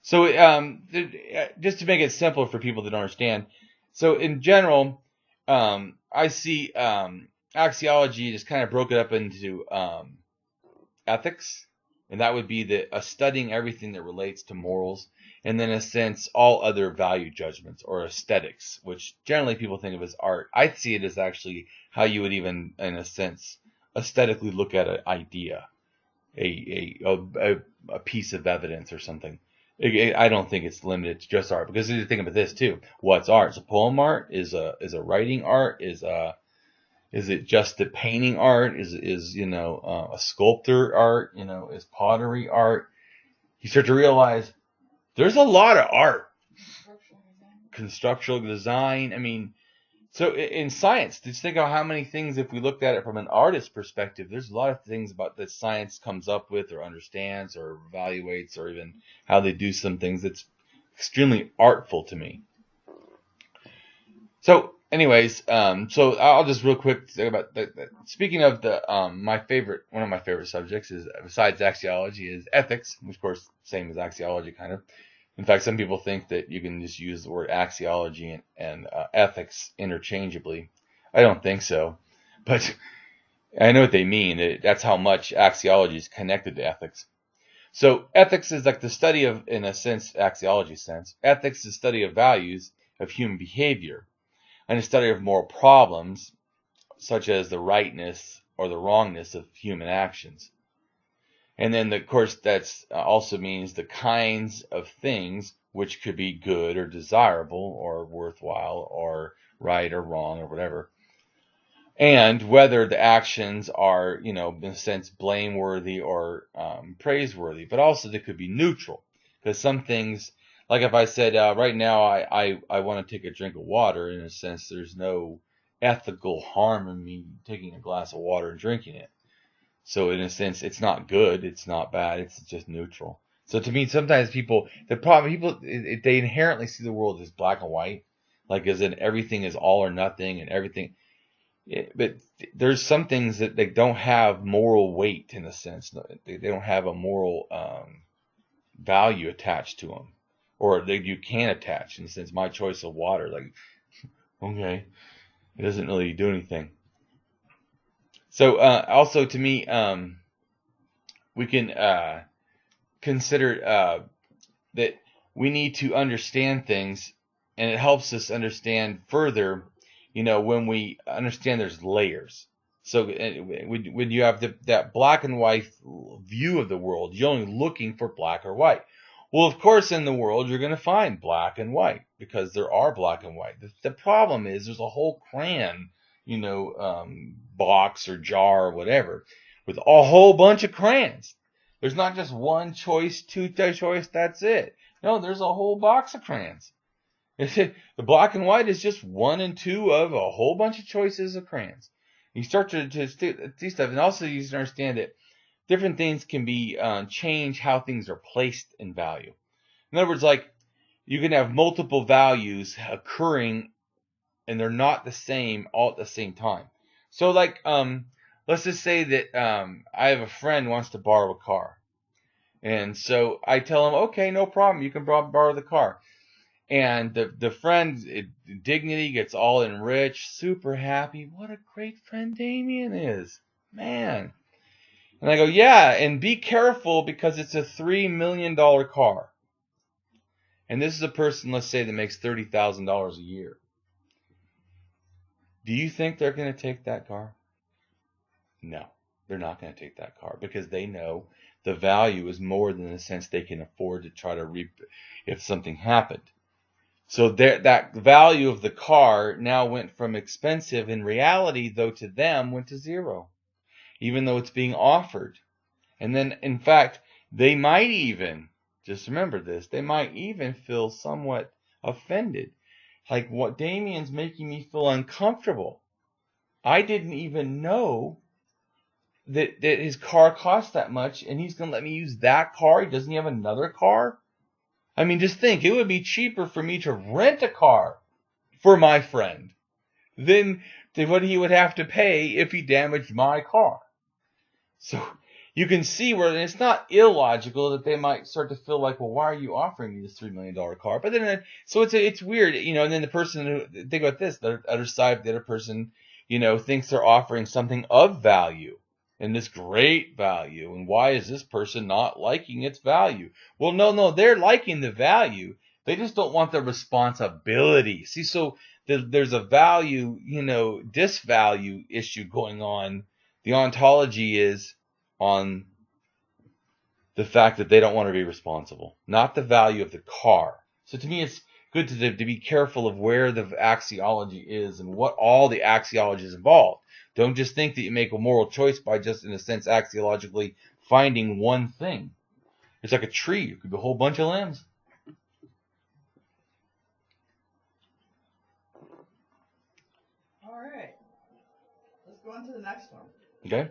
So just to make it simpler for people that don't understand, so in general, I see axiology just kind of broke it up into ethics, and that would be studying everything that relates to morals, and then in a sense all other value judgments or aesthetics, which generally people think of as art. I see it as actually how you would even, in a sense, aesthetically look at an idea, a piece of evidence or something. I don't think it's limited to just art, because you think about this too. What's art? Is a poem art? Is a writing art? Is it just the painting art? Is a sculptor art? Is pottery art? You start to realize there's a lot of art. Constructional design. I mean, so in science, just think of how many things, if we looked at it from an artist's perspective, there's a lot of things about that science comes up with or understands or evaluates, or even how they do some things that's extremely artful to me. So anyways, so I'll just real quick say about that. Speaking of one of my favorite subjects is, besides axiology, is ethics, which of course same as axiology kind of. In fact, some people think that you can just use the word axiology and ethics interchangeably. I don't think so, but I know what they mean. That's how much axiology is connected to ethics. So ethics is like the study of, in a sense, axiology sense, ethics is the study of values of human behavior, and a study of moral problems, such as the rightness or the wrongness of human actions. And then, of course, that's also means the kinds of things which could be good or desirable or worthwhile or right or wrong or whatever. And whether the actions are, in a sense, blameworthy or praiseworthy. But also they could be neutral. Because some things, like if I said, right now I want to take a drink of water, in a sense, there's no ethical harm in me taking a glass of water and drinking it. So in a sense, it's not good, it's not bad, it's just neutral. So to me, sometimes people they inherently see the world as black and white, like as in everything is all or nothing and everything. But there's some things that they don't have moral weight, in a sense. They don't have a moral value attached to them, or that you can attach. In a sense, my choice of water, like, okay, it doesn't really do anything. So also to me, we can consider that we need to understand things, and it helps us understand further, when we understand there's layers. So when you have that black and white view of the world, you're only looking for black or white. Well, of course, in the world, you're going to find black and white, because there are black and white. The problem is there's a whole crayon, box or jar or whatever, with a whole bunch of crayons. There's not just one choice, two choice, that's it. No, there's a whole box of crayons. The black and white is just one and two of a whole bunch of choices of crayons. You start to see stuff, and also you understand that different things can be change how things are placed in value. In other words, like you can have multiple values occurring, and they're not the same all at the same time. So, like, let's just say that I have a friend who wants to borrow a car, and so I tell him, okay, no problem, you can borrow the car. And the friend, dignity, gets all enriched, super happy. What a great friend Damien is, man. And I go, yeah, and be careful because it's a $3 million car. And this is a person, let's say, that makes $30,000 a year. Do you think they're going to take that car? No, they're not going to take that car because they know the value is more than the sense they can afford to try to reap if something happened. So that value of the car now went from expensive in reality, though to them went to zero, even though it's being offered. And then, in fact, they might even, just remember this, they might even feel somewhat offended. Like, what Damien's making me feel uncomfortable. I didn't even know that his car cost that much, and he's going to let me use that car. He doesn't have another car. I mean, just think, it would be cheaper for me to rent a car for my friend than what he would have to pay if he damaged my car. So you can see where it's not illogical that they might start to feel like, well, why are you offering me this $3 million car? But then, so it's weird, you know, and then the person who, think about this, the other side, the other person, you know, thinks they're offering something of value. And this great value, and why is this person not liking its value? Well, no, they're liking the value. They just don't want the responsibility. See, so there's a value, you know, disvalue issue going on. The ontology is on the fact that they don't want to be responsible, not the value of the car. So to me, it's good to be careful of where the axiology is and what all the axiology is involved. Don't just think that you make a moral choice by just, in a sense, axiologically finding one thing. It's like a tree. It could be a whole bunch of limbs. All right. Let's go on to the next one. Okay.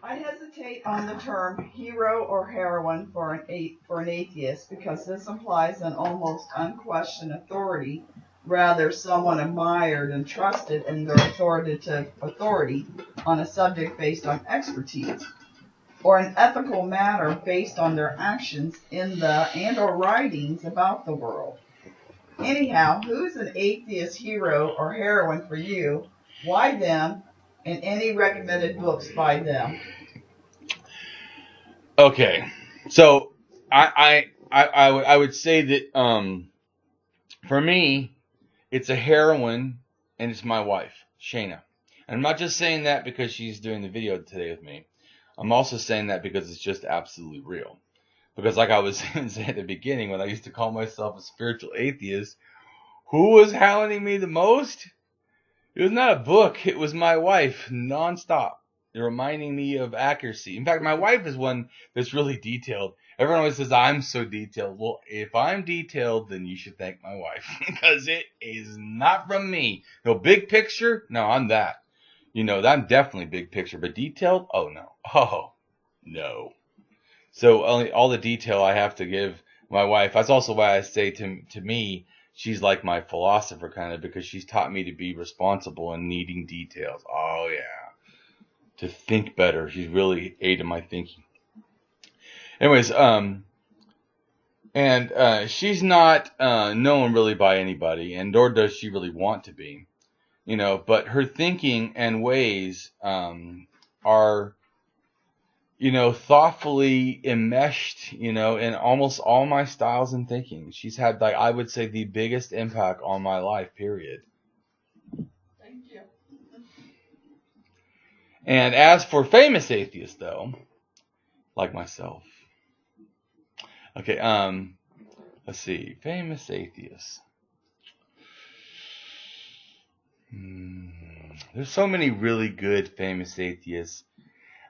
I hesitate on the term hero or heroine for an atheist because this implies an almost unquestioned authority, rather someone admired and trusted in their authority on a subject based on expertise, or an ethical matter based on their actions in the and/or writings about the world. Anyhow, who's an atheist hero or heroine for you? Why them? And any recommended books by them? Okay, so I would say that for me, it's a heroine, and it's my wife, Shayna. And I'm not just saying that because she's doing the video today with me. I'm also saying that because it's just absolutely real. Because like I was saying at the beginning, when I used to call myself a spiritual atheist, who was hounding me the most? It was not a book. It was my wife, nonstop, reminding me of accuracy. In fact, my wife is one that's really detailed. Everyone always says, I'm so detailed. Well, if I'm detailed, then you should thank my wife. Because it is not from me. No, big picture? No, I'm that. You know, I'm definitely big picture. But detailed? Oh, no. Oh, no. So all the detail I have to give my wife. That's also why I say to me, she's like my philosopher kind of, because she's taught me to be responsible and needing details. Oh, yeah. To think better. She's really aided my thinking. Anyways, she's not known really by anybody, and nor does she really want to be. You know, but her thinking and ways are, you know, thoughtfully enmeshed, you know, in almost all my styles and thinking. She's had, like, I would say, the biggest impact on my life, period. Thank you. And as for famous atheists, though, like myself. Okay, let's see. Famous atheists. There's so many really good famous atheists.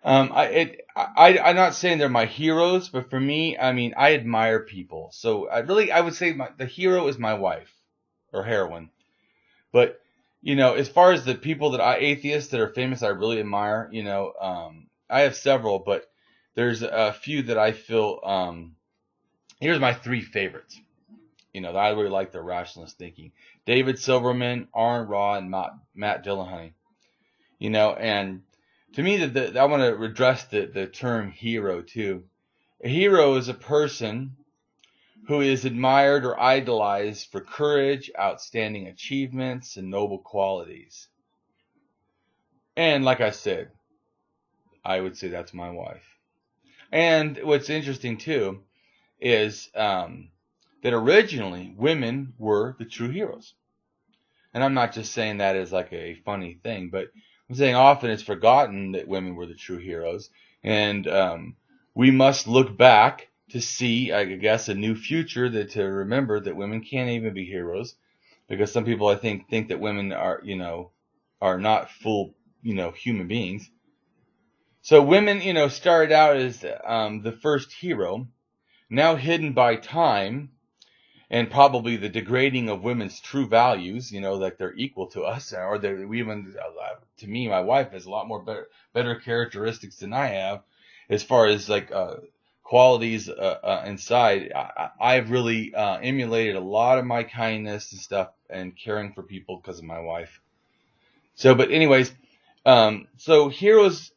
I'm not saying they're my heroes, but for me, I mean, I admire people. So I would say the hero is my wife, or heroine. But as far as the people atheists that are famous, I really admire, I have several, but there's a few that I feel, here's my three favorites, that I really like their rationalist thinking. David Silverman, Aaron Ra, and Matt Dillahunty. And to me, I want to address the term hero too. A hero is a person who is admired or idolized for courage, outstanding achievements, and noble qualities. And like I said, I would say that's my wife. And what's interesting too is that originally women were the true heroes. And I'm not just saying that as like a funny thing, but I'm saying often it's forgotten that women were the true heroes. And we must look back to see, I guess, a new future, to remember that women can't even be heroes, because some people, I think that women are not full, human beings. So women, started out as the first hero, now hidden by time and probably the degrading of women's true values, like they're equal to us, or to me, my wife has a lot more better characteristics than I have, as far as like qualities inside. I've really emulated a lot of my kindness and stuff and caring for people because of my wife. So, but anyways, so heroes,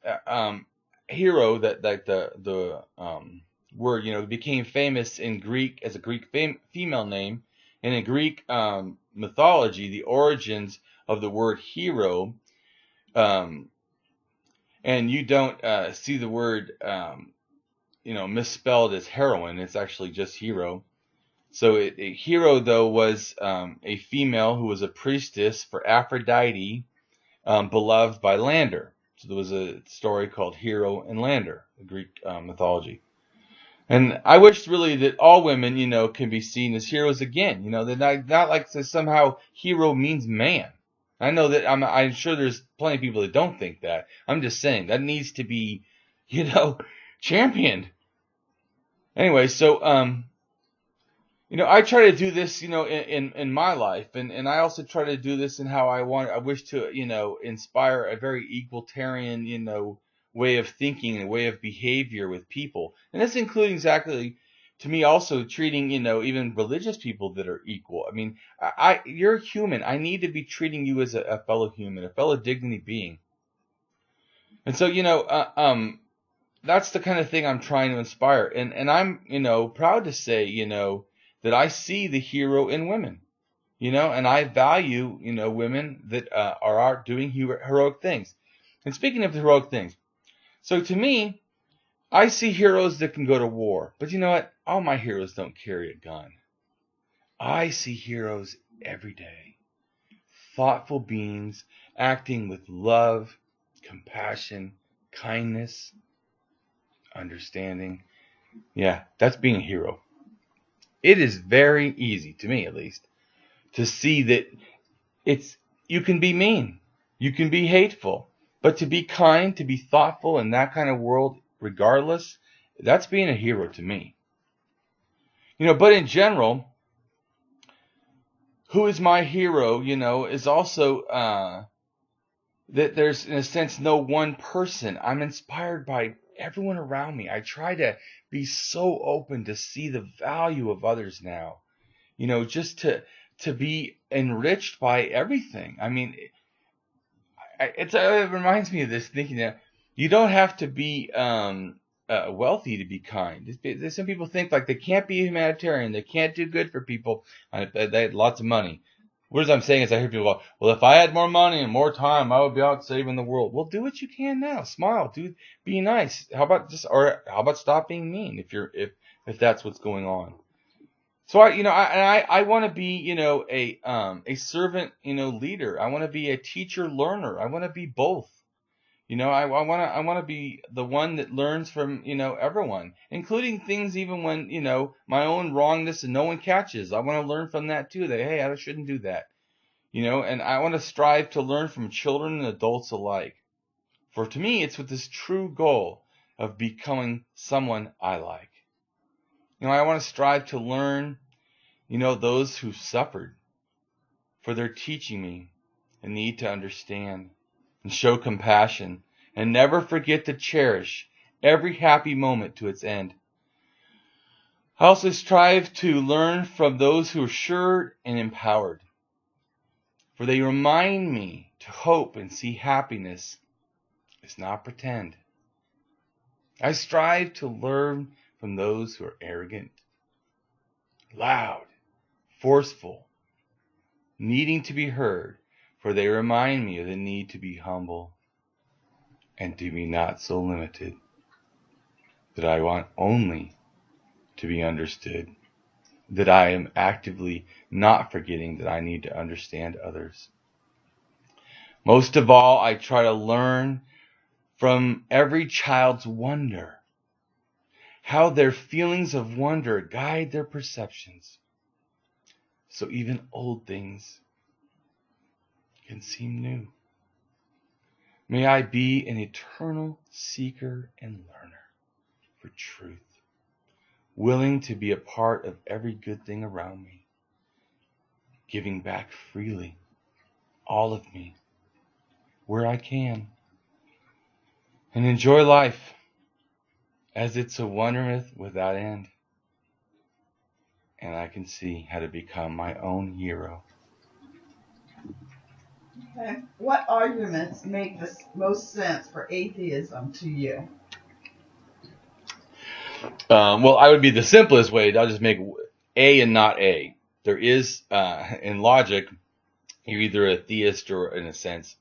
hero, that the word, became famous in Greek as a Greek female name, and in Greek mythology, the origins of the word hero, and you don't see the word misspelled as heroine. It's actually just hero. So a hero, though, was a female who was a priestess for Aphrodite, beloved by Lander. So there was a story called Hero and Lander, the Greek mythology. And I wish really that all women, can be seen as heroes again. They're not like somehow hero means man. I know that I'm sure there's plenty of people that don't think that. I'm just saying that needs to be, championed. Anyway, so I try to do this, in my life, and I also try to do this in how I wish to, inspire a very egalitarian, way of thinking and way of behavior with people. And that's including exactly, to me, also treating, even religious people that are equal. I mean, you're human. I need to be treating you as a fellow human, a fellow dignity being. And so, that's the kind of thing I'm trying to inspire. And I'm, proud to say, that I see the hero in women, and I value, women that are doing heroic things. And speaking of heroic things, so to me, I see heroes that can go to war. But you know what? All my heroes don't carry a gun. I see heroes every day. Thoughtful beings acting with love, compassion, kindness, understanding. Yeah, that's being a hero. It is very easy, to me at least, to see that you can be mean, you can be hateful, but to be kind, to be thoughtful in that kind of world, regardless, that's being a hero to me. But in general, who is my hero, is also that there's, in a sense, no one person. I'm inspired by everyone around me. I try to be so open to see the value of others now, just to be enriched by everything. I mean, it reminds me of this, thinking that you don't have to be wealthy to be kind. Some people think like they can't be humanitarian, they can't do good for people. They had lots of money. What I'm saying is, I hear people go, well, if I had more money and more time, I would be out saving the world. Well, do what you can now. Smile, dude. Be nice. How about stop being mean if that's what's going on? So I want to be, a servant, leader. I want to be a teacher learner. I want to be both. I want to be the one that learns from, everyone, including things even when, my own wrongness and no one catches. I want to learn from that too. That, hey, I shouldn't do that. And I want to strive to learn from children and adults alike. For to me, it's with this true goal of becoming someone I like. I want to strive to learn, those who suffered, for they're teaching me a need to understand and show compassion, and never forget to cherish every happy moment to its end. I also strive to learn from those who are sure and empowered, for they remind me to hope and see happiness is not pretend. I strive to learn from those who are arrogant, loud, forceful, needing to be heard, for they remind me of the need to be humble and to be not so limited, that I want only to be understood, that I am actively not forgetting that I need to understand others. Most of all, I try to learn from every child's wonder, how their feelings of wonder guide their perceptions, so even old things can seem new. May I be an eternal seeker and learner for truth, willing to be a part of every good thing around me, giving back freely all of me where I can, and enjoy life as it's a wonderment without end. And I can see how to become my own hero. Okay. What arguments make the most sense for atheism to you? Well, I would be the simplest way. I'll just make A and not A. There is, in logic, you're either a theist or, in a sense,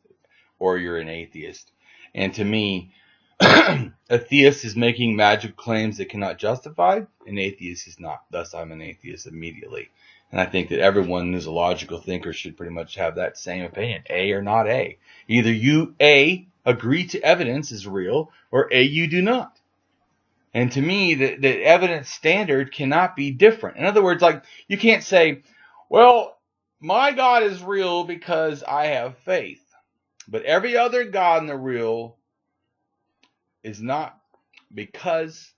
or you're an atheist. And to me, a theist is making magic claims that cannot justify. An atheist is not. Thus, I'm an atheist immediately. And I think that everyone who's a logical thinker should pretty much have that same opinion, A or not A. Either you, A, agree to evidence is real, or A, you do not. And to me, the evidence standard cannot be different. In other words, like, you can't say, well, my God is real because I have faith, but every other God in the real is not, because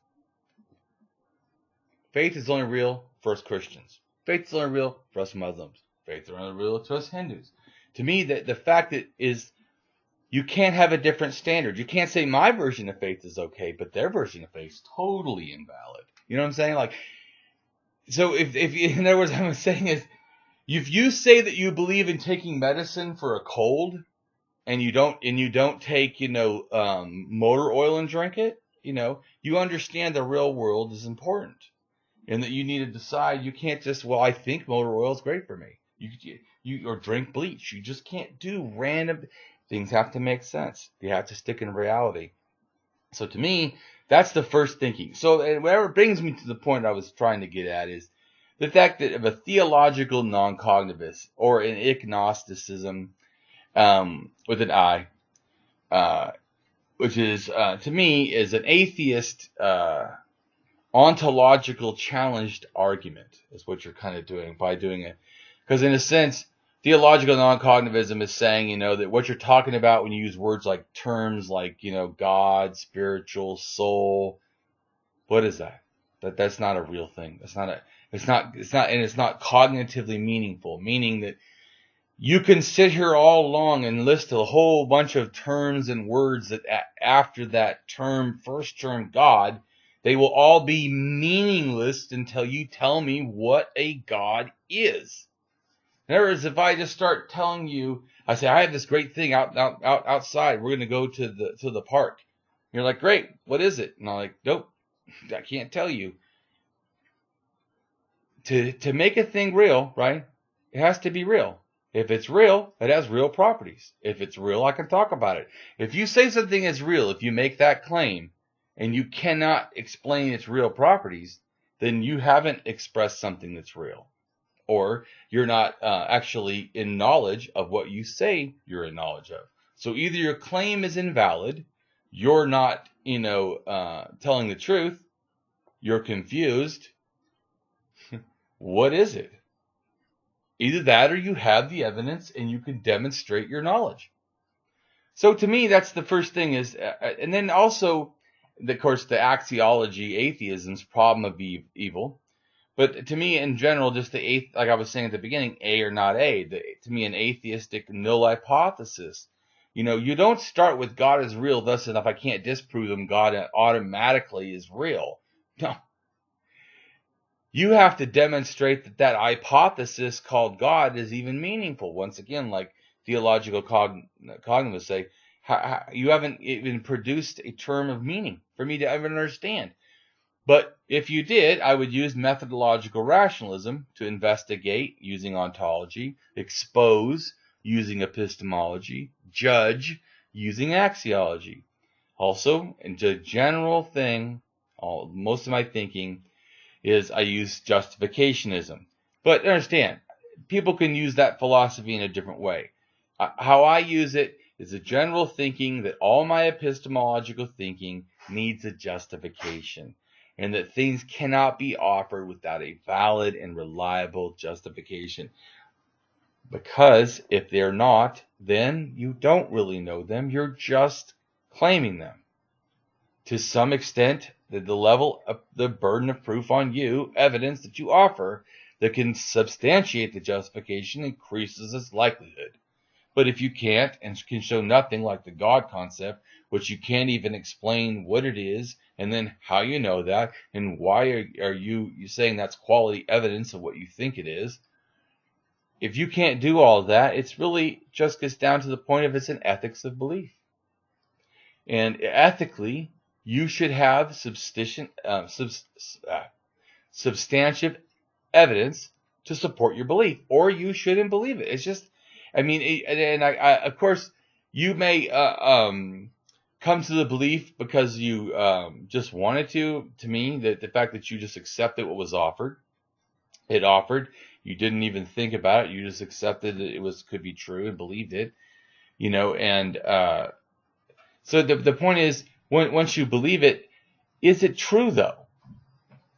faith is only real for us Christians. Faith is only real for us Muslims. Faith is only real to us Hindus. To me, the fact that is, you can't have a different standard. You can't say my version of faith is okay, but their version of faith is totally invalid. You know what I'm saying? Like, so if in other words, what I'm saying is, if you say that you believe in taking medicine for a cold, and you don't take, motor oil and drink it, you understand the real world is important, and that you need to decide. You can't just, well, I think motor oil is great for me. You or drink bleach. You just can't do random things. Have to make sense. You have to stick in reality. So to me, that's the first thinking. So and whatever brings me to the point I was trying to get at is the fact that of a theological non-cognitivist or an agnosticism, with an I, which is, to me, is an atheist ontological challenged argument, is what you're kind of doing by doing it. Because in a sense, theological non-cognitivism is saying, that what you're talking about when you use words like terms like, God, spiritual, soul, what is that? That's not a real thing. It's not, and it's not cognitively meaningful, meaning that you can sit here all along and list a whole bunch of terms and words that after that term, first term God, they will all be meaningless until you tell me what a God is. In other words, if I just start telling you, I say, I have this great thing outside. We're going to go to the park. You're like, great. What is it? And I'm like, nope, I can't tell you. To make a thing real, right? It has to be real. If it's real, it has real properties. If it's real, I can talk about it. If you say something is real, if you make that claim, and you cannot explain its real properties, then you haven't expressed something that's real. Or you're not actually in knowledge of what you say you're in knowledge of. So either your claim is invalid, you're not, telling the truth, you're confused. What is it? Either that or you have the evidence and you can demonstrate your knowledge. So to me, that's the first thing is, and then also, of course, the Axiology, atheism's problem of evil, But to me, in general, just like I was saying at the beginning, A or not A. To me, an atheistic null hypothesis. You don't start with God is real, thus, and if I can't disprove him, God automatically is real. No. You have to demonstrate that hypothesis called God is even meaningful. Once again, like theological cognitivists say, you haven't even produced a term of meaning for me to ever understand. But if you did, I would use methodological rationalism to investigate using ontology, expose using epistemology, judge using axiology. Also, in the general thing, most of my thinking is I use justificationism. But understand, people can use that philosophy in a different way. How I use it is a general thinking that all my epistemological thinking needs a justification, and that things cannot be offered without a valid and reliable justification. Because if they're not, then you don't really know them. You're just claiming them. To some extent, the level of the burden of proof on you, evidence that you offer that can substantiate the justification increases its likelihood. But if you can't and can show nothing like the God concept, which you can't even explain what it is, and then how you know that, and why are you saying that's quality evidence of what you think it is? If you can't do all of that, it's really just gets down to the point of it's an ethics of belief. And ethically, you should have substantive evidence to support your belief, or you shouldn't believe it. It's just, and of course, you may come to the belief because you just wanted to. To me, that the fact that you just accepted what was offered, you didn't even think about it. You just accepted that it could be true and believed it, and so the point is, once you believe it, is it true though?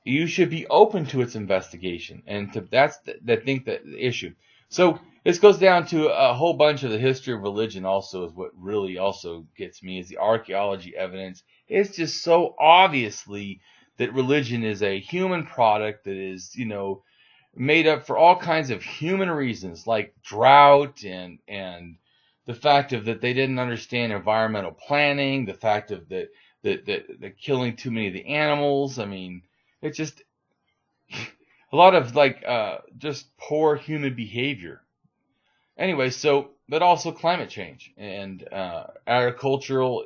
You should be open to its investigation, and that's the issue. So this goes down to a whole bunch of the history of religion. Also, is what really also gets me is the archaeology evidence. It's just so obviously that religion is a human product that is, made up for all kinds of human reasons, like drought and the fact of that they didn't understand environmental planning, the fact of that killing too many of the animals. It's just a lot of just poor human behavior. Anyway, but also climate change and agricultural,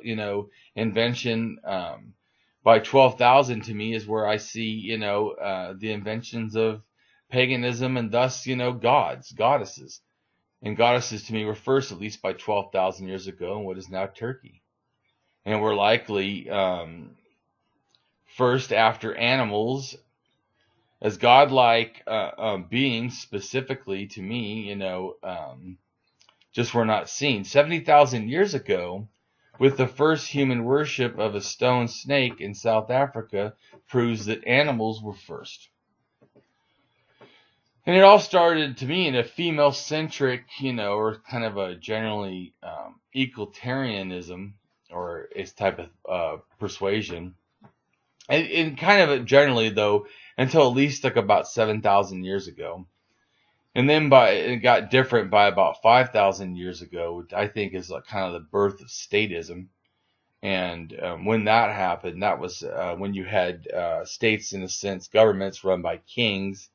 invention. By 12,000 to me is where I see, the inventions of paganism and thus, gods, goddesses. And goddesses to me were first, at least by 12,000 years ago, in what is now Turkey. And were likely first after animals as godlike beings, specifically to me, just were not seen. 70,000 years ago, with the first human worship of a stone snake in South Africa, proves that animals were first. And it all started, to me, in a female-centric, or kind of a generally egalitarianism, or its type of persuasion. And kind of generally, though, until at least about 7,000 years ago. And then it got different by about 5,000 years ago, which I think is kind of the birth of statism. And when that happened, that was when you had states, in a sense, governments run by kings,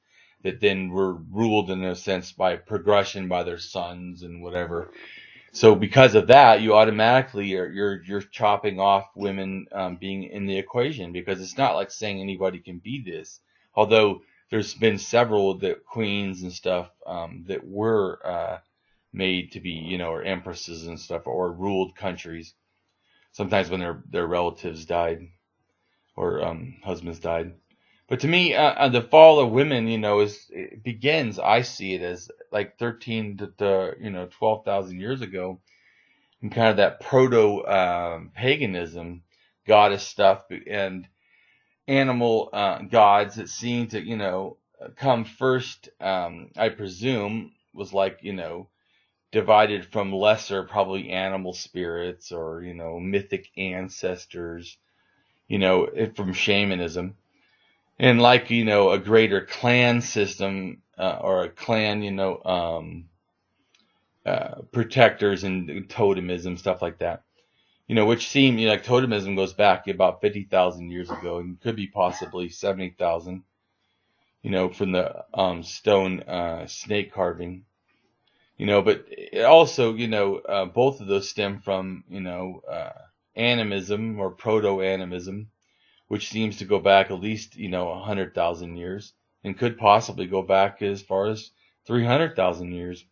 that then were ruled in a sense by progression by their sons and whatever. So because of that, you automatically you're chopping off women being in the equation, because it's not like saying anybody can be this. Although there's been several queens and stuff that were made to be, or empresses and stuff, or ruled countries. Sometimes when their relatives died or husbands died. But to me, the fall of women, it begins, I see it as like 13 to 12,000 years ago, and kind of that proto-paganism, goddess stuff, and animal gods that seem to, come first, I presume, was like, divided from lesser, probably animal spirits or, mythic ancestors, from shamanism. And like, a greater clan system, or a clan, protectors and totemism, stuff like that. Which seem, like totemism goes back about 50,000 years ago, and could be possibly 70,000, from the stone snake carving. But also, both of those stem from, animism or proto-animism, which seems to go back at least, 100,000 years, and could possibly go back as far as 300,000 years.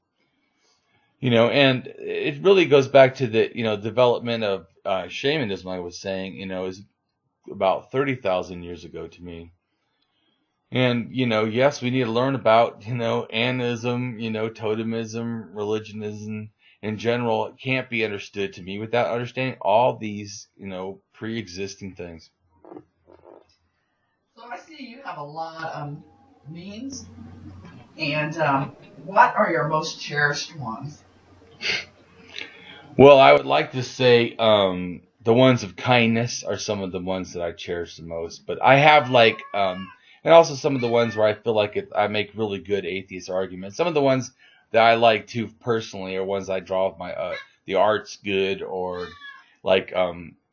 And it really goes back to the, development of shamanism, I was saying, is about 30,000 years ago to me. And, yes, we need to learn about, animism, totemism, religionism in general. It can't be understood to me without understanding all these, pre-existing things. So I see you have a lot of means, and what are your most cherished ones? Well, I would like to say the ones of kindness are some of the ones that I cherish the most. But I have and also some of the ones where I feel like I make really good atheist arguments. Some of the ones that I like too personally are ones I draw with my the art's good, or like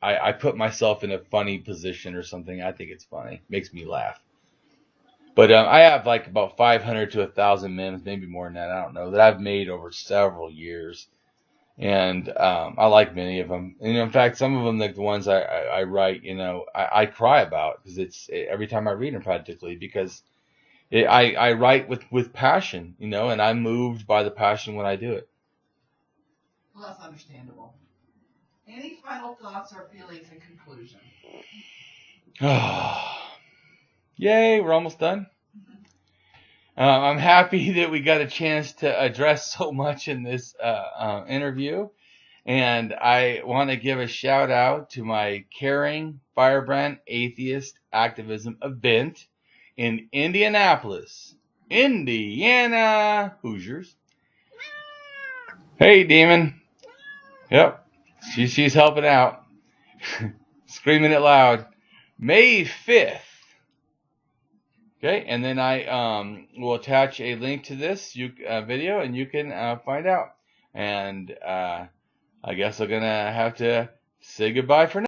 I put myself in a funny position or something. I think it's funny, makes me laugh. But I have like about 500 to 1,000 memes, maybe more than that, I don't know, that I've made over several years. And I like many of them. And in fact, some of them, like the ones I write, I cry about, because every time I read them practically, because I write with passion, and I'm moved by the passion when I do it. Well, that's understandable. Any final thoughts or feelings in conclusion? Yay, we're almost done. I'm happy that we got a chance to address so much in this interview. And I want to give a shout out to my caring firebrand atheist activism event in Indianapolis, Indiana. Hoosiers. Hey, Damien. Yep. She's helping out. Screaming it loud. May 5th. Okay, and then I will attach a link to this video, and you can find out. And I guess I'm going to have to say goodbye for now.